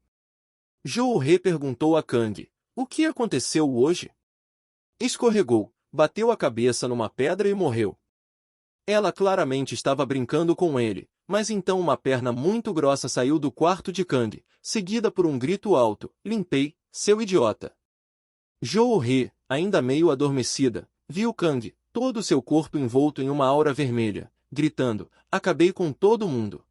Zhou-He perguntou a Kang, o que aconteceu hoje? Escorregou, bateu a cabeça numa pedra e morreu. Ela claramente estava brincando com ele, mas então uma perna muito grossa saiu do quarto de Kang, seguida por um grito alto, limpei, seu idiota. Zhou-He, ainda meio adormecida, viu Kang, todo seu corpo envolto em uma aura vermelha, gritando, acabei com todo mundo.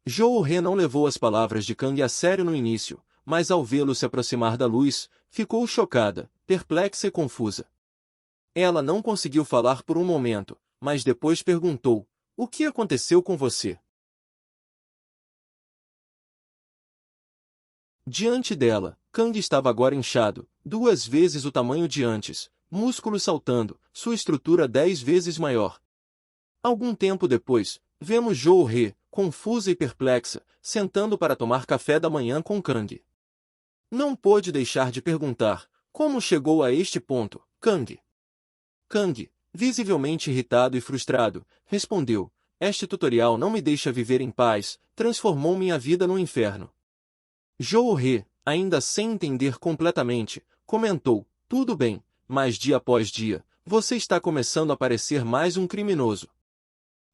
Zhou-He não levou as palavras de Kang a sério no início, mas ao vê-lo se aproximar da luz, ficou chocada, perplexa e confusa. Ela não conseguiu falar por um momento, mas depois perguntou, o que aconteceu com você? Diante dela, Kang estava agora inchado, 2 vezes o tamanho de antes, músculos saltando, sua estrutura 10 vezes maior. Algum tempo depois, vemos Zhou-He, confusa e perplexa, sentando para tomar café da manhã com Kang. Não pôde deixar de perguntar, como chegou a este ponto, Kang? Kang, visivelmente irritado e frustrado, respondeu, este tutorial não me deixa viver em paz, transformou minha vida num inferno. Zhou-He, ainda sem entender completamente, comentou, tudo bem, mas dia após dia, você está começando a parecer mais um criminoso.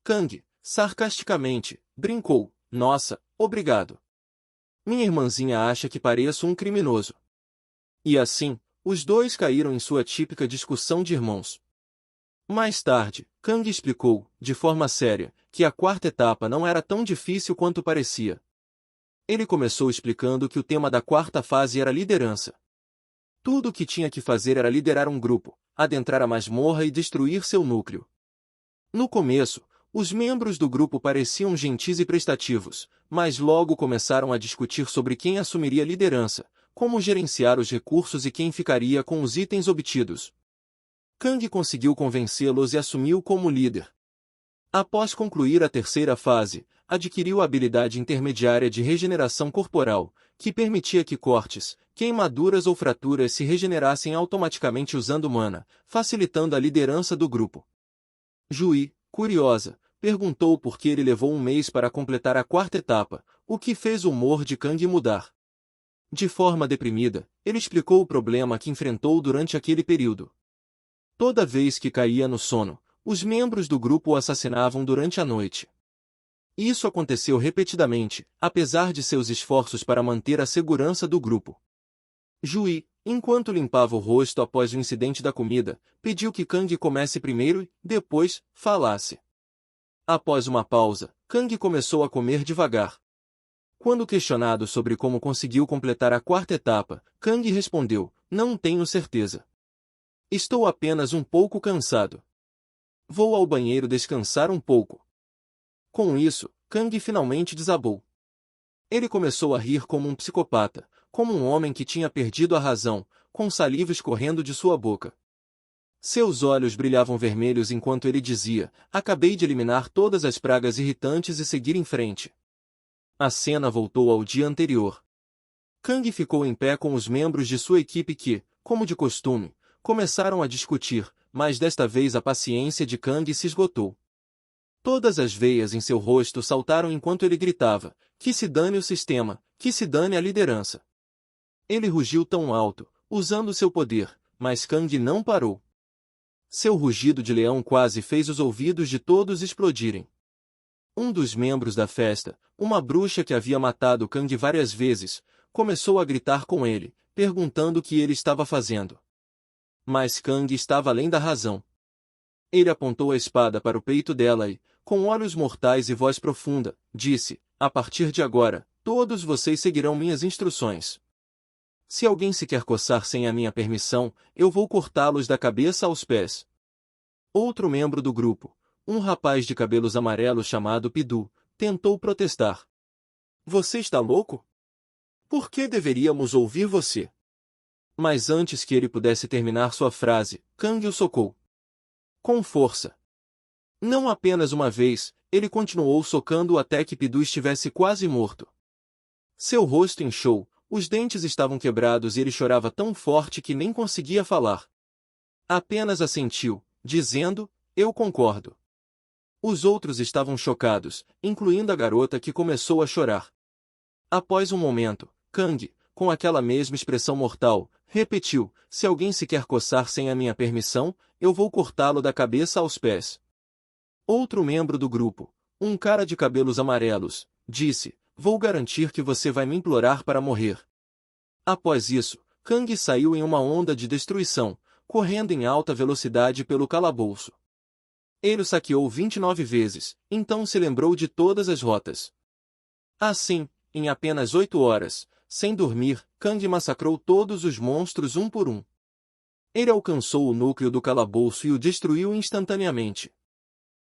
Kang, sarcasticamente, brincou, nossa, obrigado. Minha irmãzinha acha que pareço um criminoso. E assim, os dois caíram em sua típica discussão de irmãos. Mais tarde, Kang explicou, de forma séria, que a quarta etapa não era tão difícil quanto parecia. Ele começou explicando que o tema da quarta fase era liderança. Tudo o que tinha que fazer era liderar um grupo, adentrar a masmorra e destruir seu núcleo. No começo, os membros do grupo pareciam gentis e prestativos, mas logo começaram a discutir sobre quem assumiria a liderança, como gerenciar os recursos e quem ficaria com os itens obtidos. Kang conseguiu convencê-los e assumiu como líder. Após concluir a terceira fase, adquiriu a habilidade intermediária de regeneração corporal, que permitia que cortes, queimaduras ou fraturas se regenerassem automaticamente usando mana, facilitando a liderança do grupo. Jui, curiosa, perguntou por que ele levou um mês para completar a quarta etapa, o que fez o humor de Kang mudar. De forma deprimida, ele explicou o problema que enfrentou durante aquele período. Toda vez que caía no sono, os membros do grupo o assassinavam durante a noite. Isso aconteceu repetidamente, apesar de seus esforços para manter a segurança do grupo. Jui, enquanto limpava o rosto após o incidente da comida, pediu que Kang comesse primeiro e, depois, falasse. Após uma pausa, Kang começou a comer devagar. Quando questionado sobre como conseguiu completar a quarta etapa, Kang respondeu, não tenho certeza. Estou apenas um pouco cansado. Vou ao banheiro descansar um pouco. Com isso, Kang finalmente desabou. Ele começou a rir como um psicopata, como um homem que tinha perdido a razão, com saliva escorrendo de sua boca. Seus olhos brilhavam vermelhos enquanto ele dizia, acabei de eliminar todas as pragas irritantes e seguir em frente. A cena voltou ao dia anterior. Kang ficou em pé com os membros de sua equipe que, como de costume, começaram a discutir, mas desta vez a paciência de Kang se esgotou. Todas as veias em seu rosto saltaram enquanto ele gritava, que se dane o sistema, que se dane a liderança. Ele rugiu tão alto, usando seu poder, mas Kang não parou. Seu rugido de leão quase fez os ouvidos de todos explodirem. Um dos membros da festa, uma bruxa que havia matado Kang várias vezes, começou a gritar com ele, perguntando o que ele estava fazendo. Mas Kang estava além da razão. Ele apontou a espada para o peito dela e, com olhos mortais e voz profunda, disse, a partir de agora, todos vocês seguirão minhas instruções. Se alguém se quer coçar sem a minha permissão, eu vou cortá-los da cabeça aos pés. Outro membro do grupo, um rapaz de cabelos amarelos chamado Pidu, tentou protestar. Você está louco? Por que deveríamos ouvir você? Mas antes que ele pudesse terminar sua frase, Kang o socou. Com força. Não apenas uma vez, ele continuou socando-o até que Pidu estivesse quase morto. Seu rosto inchou, os dentes estavam quebrados e ele chorava tão forte que nem conseguia falar. Apenas assentiu, dizendo, eu concordo. Os outros estavam chocados, incluindo a garota que começou a chorar. Após um momento, Kang, com aquela mesma expressão mortal, repetiu, se alguém se quer coçar sem a minha permissão, eu vou cortá-lo da cabeça aos pés. Outro membro do grupo, um cara de cabelos amarelos, disse, vou garantir que você vai me implorar para morrer. Após isso, Kang saiu em uma onda de destruição, correndo em alta velocidade pelo calabouço. Ele o saqueou 29 vezes, então se lembrou de todas as rotas. Assim, em apenas 8 horas, sem dormir, Kang massacrou todos os monstros um por um. Ele alcançou o núcleo do calabouço e o destruiu instantaneamente.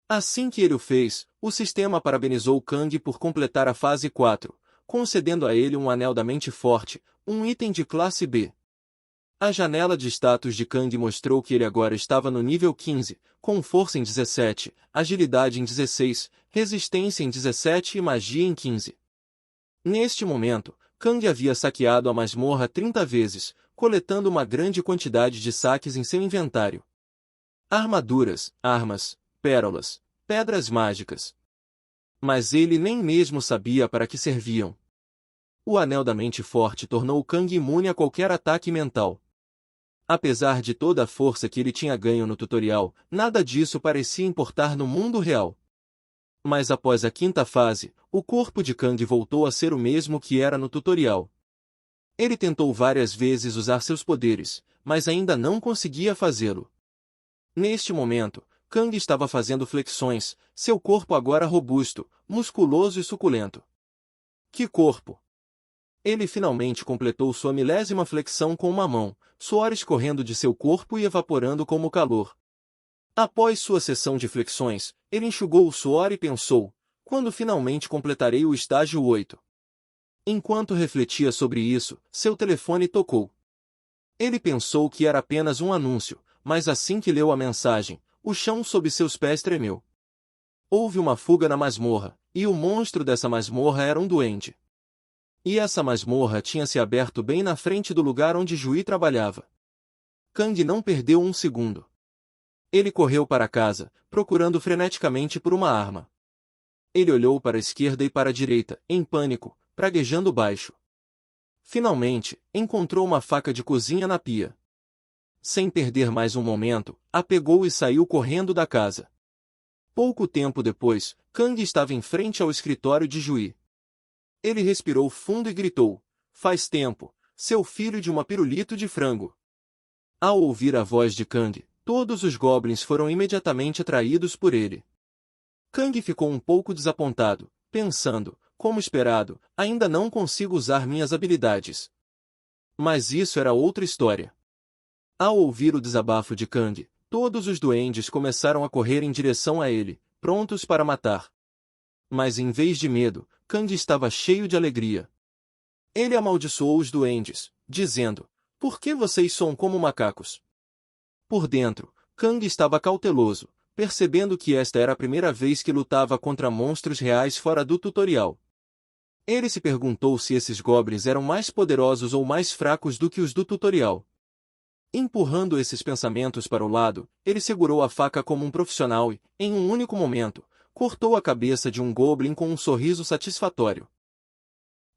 Assim que ele o fez, o sistema parabenizou Kang por completar a fase 4, concedendo a ele um anel da mente forte, um item de classe B. A janela de status de Kang mostrou que ele agora estava no nível 15, com força em 17, agilidade em 16, resistência em 17 e magia em 15. Neste momento, Kang havia saqueado a masmorra 30 vezes, coletando uma grande quantidade de saques em seu inventário. Armaduras, armas, pérolas, pedras mágicas. Mas ele nem mesmo sabia para que serviam. O anel da mente forte tornou Kang imune a qualquer ataque mental. Apesar de toda a força que ele tinha ganho no tutorial, nada disso parecia importar no mundo real. Mas após a quinta fase, o corpo de Kang voltou a ser o mesmo que era no tutorial. Ele tentou várias vezes usar seus poderes, mas ainda não conseguia fazê-lo. Neste momento, Kang estava fazendo flexões, seu corpo agora robusto, musculoso e suculento. Que corpo! Ele finalmente completou sua 10ª flexão com uma mão, suor escorrendo de seu corpo e evaporando como calor. Após sua sessão de flexões, ele enxugou o suor e pensou, quando finalmente completarei o estágio 8. Enquanto refletia sobre isso, seu telefone tocou. Ele pensou que era apenas um anúncio, mas assim que leu a mensagem, o chão sob seus pés tremeu. Houve uma fuga na masmorra, e o monstro dessa masmorra era um duende. E essa masmorra tinha se aberto bem na frente do lugar onde Jui trabalhava. Kang não perdeu um segundo. Ele correu para casa, procurando freneticamente por uma arma. Ele olhou para a esquerda e para a direita, em pânico, praguejando baixo. Finalmente, encontrou uma faca de cozinha na pia. Sem perder mais um momento, a pegou e saiu correndo da casa. Pouco tempo depois, Kang estava em frente ao escritório de Jui. Ele respirou fundo e gritou, faz tempo, seu filho de uma pirulito de frango. Ao ouvir a voz de Kang, todos os goblins foram imediatamente atraídos por ele. Kang ficou um pouco desapontado, pensando, como esperado, ainda não consigo usar minhas habilidades. Mas isso era outra história. Ao ouvir o desabafo de Kang, todos os duendes começaram a correr em direção a ele, prontos para matar. Mas em vez de medo, Kang estava cheio de alegria. Ele amaldiçoou os duendes, dizendo, por que vocês são como macacos? Por dentro, Kang estava cauteloso, percebendo que esta era a primeira vez que lutava contra monstros reais fora do tutorial. Ele se perguntou se esses goblins eram mais poderosos ou mais fracos do que os do tutorial. Empurrando esses pensamentos para o lado, ele segurou a faca como um profissional e, em um único momento, cortou a cabeça de um goblin com um sorriso satisfatório.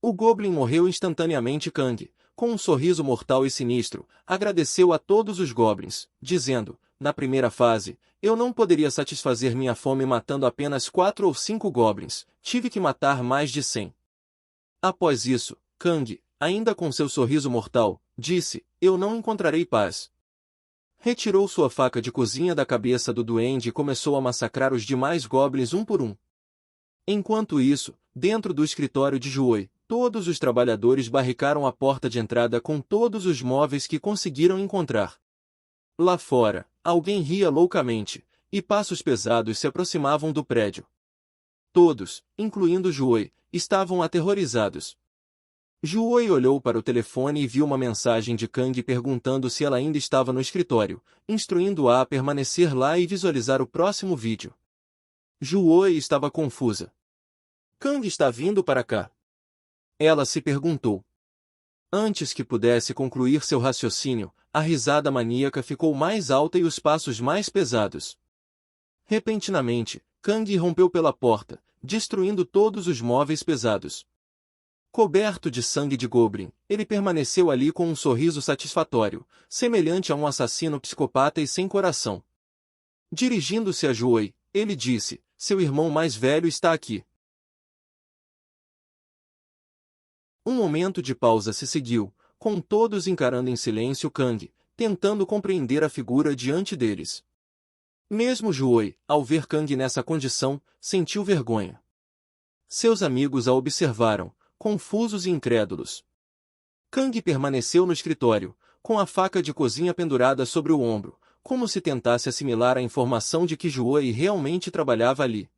O goblin morreu instantaneamente. Kang, com um sorriso mortal e sinistro, agradeceu a todos os goblins, dizendo, na primeira fase, eu não poderia satisfazer minha fome matando apenas 4 ou 5 goblins, tive que matar mais de 100. Após isso, Kang, ainda com seu sorriso mortal, disse, eu não encontrarei paz. Retirou sua faca de cozinha da cabeça do duende e começou a massacrar os demais goblins um por um. Enquanto isso, dentro do escritório de Jui, todos os trabalhadores barricaram a porta de entrada com todos os móveis que conseguiram encontrar. Lá fora, alguém ria loucamente, e passos pesados se aproximavam do prédio. Todos, incluindo Juoi, estavam aterrorizados. Juoi olhou para o telefone e viu uma mensagem de Kang perguntando se ela ainda estava no escritório, instruindo-a a permanecer lá e visualizar o próximo vídeo. Juoi estava confusa. Kang está vindo para cá? Ela se perguntou. Antes que pudesse concluir seu raciocínio, a risada maníaca ficou mais alta e os passos mais pesados. Repentinamente, Kang rompeu pela porta, destruindo todos os móveis pesados. Coberto de sangue de Goblin, ele permaneceu ali com um sorriso satisfatório, semelhante a um assassino psicopata e sem coração. Dirigindo-se a Juoi, ele disse, seu irmão mais velho está aqui. Um momento de pausa se seguiu, com todos encarando em silêncio Kang, tentando compreender a figura diante deles. Mesmo Juoi, ao ver Kang nessa condição, sentiu vergonha. Seus amigos a observaram, confusos e incrédulos. Kang permaneceu no escritório, com a faca de cozinha pendurada sobre o ombro, como se tentasse assimilar a informação de que Juoi realmente trabalhava ali.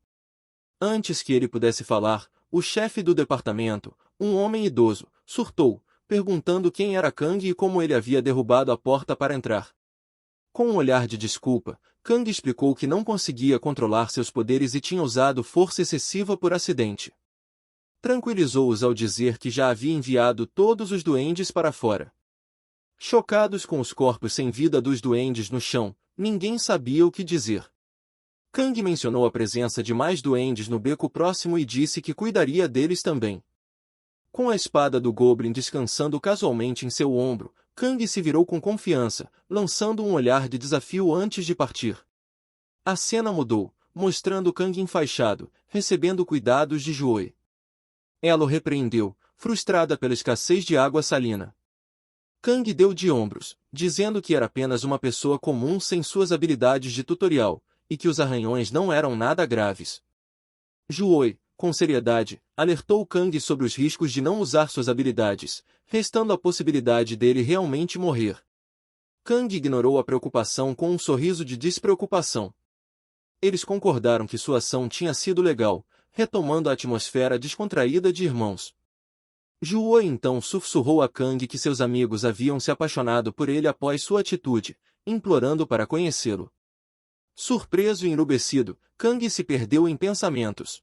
Antes que ele pudesse falar, o chefe do departamento, um homem idoso, surtou, perguntando quem era Kang e como ele havia derrubado a porta para entrar. Com um olhar de desculpa, Kang explicou que não conseguia controlar seus poderes e tinha usado força excessiva por acidente. Tranquilizou-os ao dizer que já havia enviado todos os duendes para fora. Chocados com os corpos sem vida dos duendes no chão, ninguém sabia o que dizer. Kang mencionou a presença de mais duendes no beco próximo e disse que cuidaria deles também. Com a espada do Goblin descansando casualmente em seu ombro, Kang se virou com confiança, lançando um olhar de desafio antes de partir. A cena mudou, mostrando Kang enfaixado, recebendo cuidados de Juoi. Ela o repreendeu, frustrada pela escassez de água salina. Kang deu de ombros, dizendo que era apenas uma pessoa comum sem suas habilidades de tutorial, e que os arranhões não eram nada graves. Juoi, com seriedade, alertou Kang sobre os riscos de não usar suas habilidades, restando a possibilidade dele realmente morrer. Kang ignorou a preocupação com um sorriso de despreocupação. Eles concordaram que sua ação tinha sido legal, retomando a atmosfera descontraída de irmãos. Juoi então sussurrou a Kang que seus amigos haviam se apaixonado por ele após sua atitude, implorando para conhecê-lo. Surpreso e enrubescido, Kang se perdeu em pensamentos.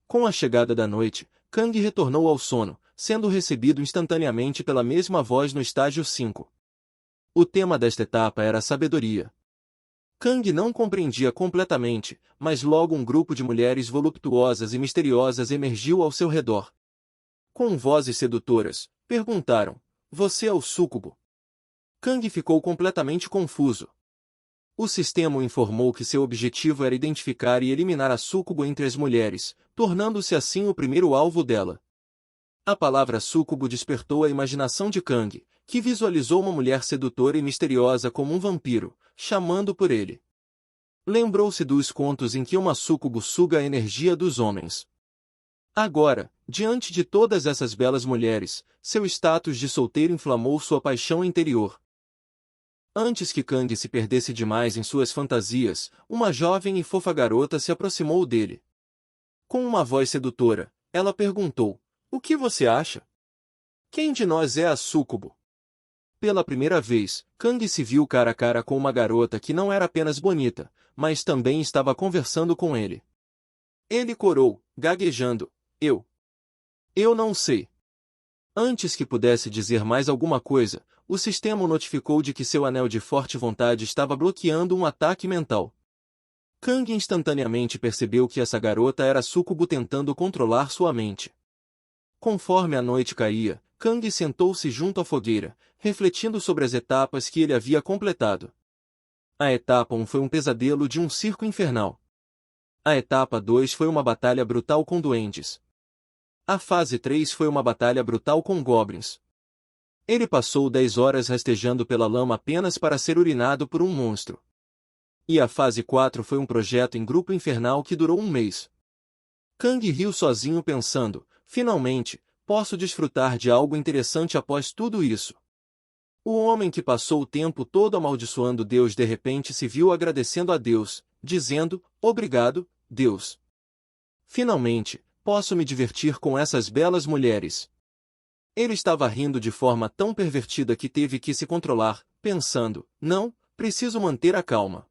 Com a chegada da noite, Kang retornou ao sono, sendo recebido instantaneamente pela mesma voz no estágio 5. O tema desta etapa era a sabedoria. Kang não compreendia completamente, mas logo um grupo de mulheres voluptuosas e misteriosas emergiu ao seu redor. Com vozes sedutoras, perguntaram, "Você é o súcubo?" Kang ficou completamente confuso. O sistema o informou que seu objetivo era identificar e eliminar a súcubo entre as mulheres, tornando-se assim o primeiro alvo dela. A palavra súcubo despertou a imaginação de Kang, que visualizou uma mulher sedutora e misteriosa como um vampiro, chamando por ele. Lembrou-se dos contos em que uma súcubo suga a energia dos homens. Agora, diante de todas essas belas mulheres, seu status de solteiro inflamou sua paixão interior. Antes que Kang se perdesse demais em suas fantasias, uma jovem e fofa garota se aproximou dele. Com uma voz sedutora, ela perguntou, "O que você acha? Quem de nós é a súcubo?" Pela primeira vez, Kang se viu cara a cara com uma garota que não era apenas bonita, mas também estava conversando com ele. Ele corou, gaguejando, Eu não sei." Antes que pudesse dizer mais alguma coisa, o sistema o notificou de que seu anel de forte vontade estava bloqueando um ataque mental. Kang instantaneamente percebeu que essa garota era súcubo tentando controlar sua mente. Conforme a noite caía, Kang sentou-se junto à fogueira, refletindo sobre as etapas que ele havia completado. A etapa 1 foi um pesadelo de um circo infernal. A etapa 2 foi uma batalha brutal com duendes. A fase 3 foi uma batalha brutal com goblins. Ele passou 10 horas rastejando pela lama apenas para ser urinado por um monstro. E a fase 4 foi um projeto em grupo infernal que durou um mês. Kang riu sozinho pensando, finalmente, posso desfrutar de algo interessante após tudo isso. O homem que passou o tempo todo amaldiçoando Deus de repente se viu agradecendo a Deus, dizendo, obrigado, Deus. Finalmente, posso me divertir com essas belas mulheres. Ele estava rindo de forma tão pervertida que teve que se controlar, pensando, não, preciso manter a calma.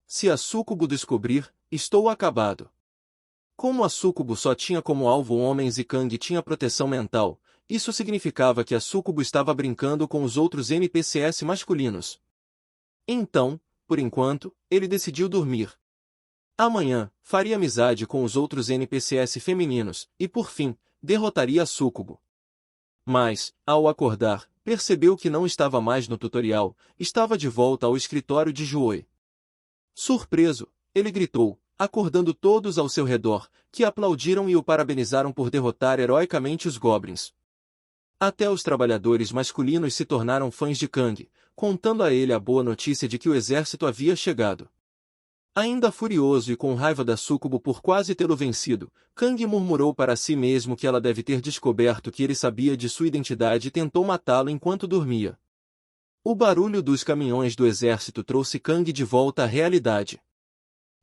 Se a súcubo descobrir, estou acabado. Como a súcubo só tinha como alvo homens e Kang tinha proteção mental, isso significava que a súcubo estava brincando com os outros NPCs masculinos. Então, por enquanto, ele decidiu dormir. Amanhã, faria amizade com os outros NPCs femininos, e por fim, derrotaria a súcubo. Mas, ao acordar, percebeu que não estava mais no tutorial, estava de volta ao escritório de Joey. Surpreso, ele gritou, acordando todos ao seu redor, que aplaudiram e o parabenizaram por derrotar heroicamente os Goblins. Até os trabalhadores masculinos se tornaram fãs de Kang, contando a ele a boa notícia de que o exército havia chegado. Ainda furioso e com raiva da súcubo por quase tê-lo vencido, Kang murmurou para si mesmo que ela deve ter descoberto que ele sabia de sua identidade e tentou matá-lo enquanto dormia. O barulho dos caminhões do exército trouxe Kang de volta à realidade.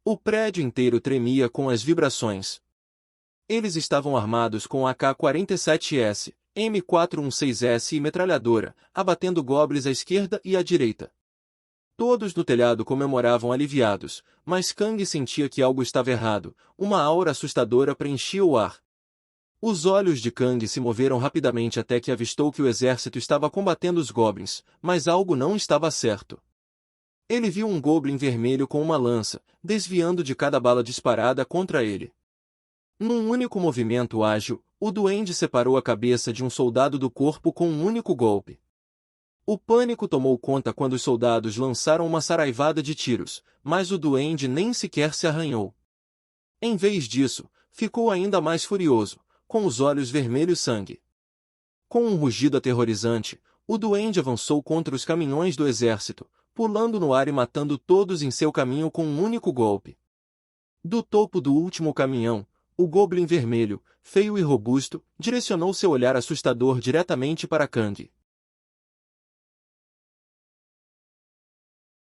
O prédio inteiro tremia com as vibrações. Eles estavam armados com AK-47S, M416S e metralhadora, abatendo goblins à esquerda e à direita. Todos no telhado comemoravam aliviados, mas Kang sentia que algo estava errado, uma aura assustadora preenchia o ar. Os olhos de Kang se moveram rapidamente até que avistou que o exército estava combatendo os goblins, mas algo não estava certo. Ele viu um goblin vermelho com uma lança, desviando de cada bala disparada contra ele. Num único movimento ágil, o duende separou a cabeça de um soldado do corpo com um único golpe. O pânico tomou conta quando os soldados lançaram uma saraivada de tiros, mas o duende nem sequer se arranhou. Em vez disso, ficou ainda mais furioso, com os olhos vermelhos sangue. Com um rugido aterrorizante, o duende avançou contra os caminhões do exército, pulando no ar e matando todos em seu caminho com um único golpe. Do topo do último caminhão, o Goblin vermelho, feio e robusto, direcionou seu olhar assustador diretamente para Kang.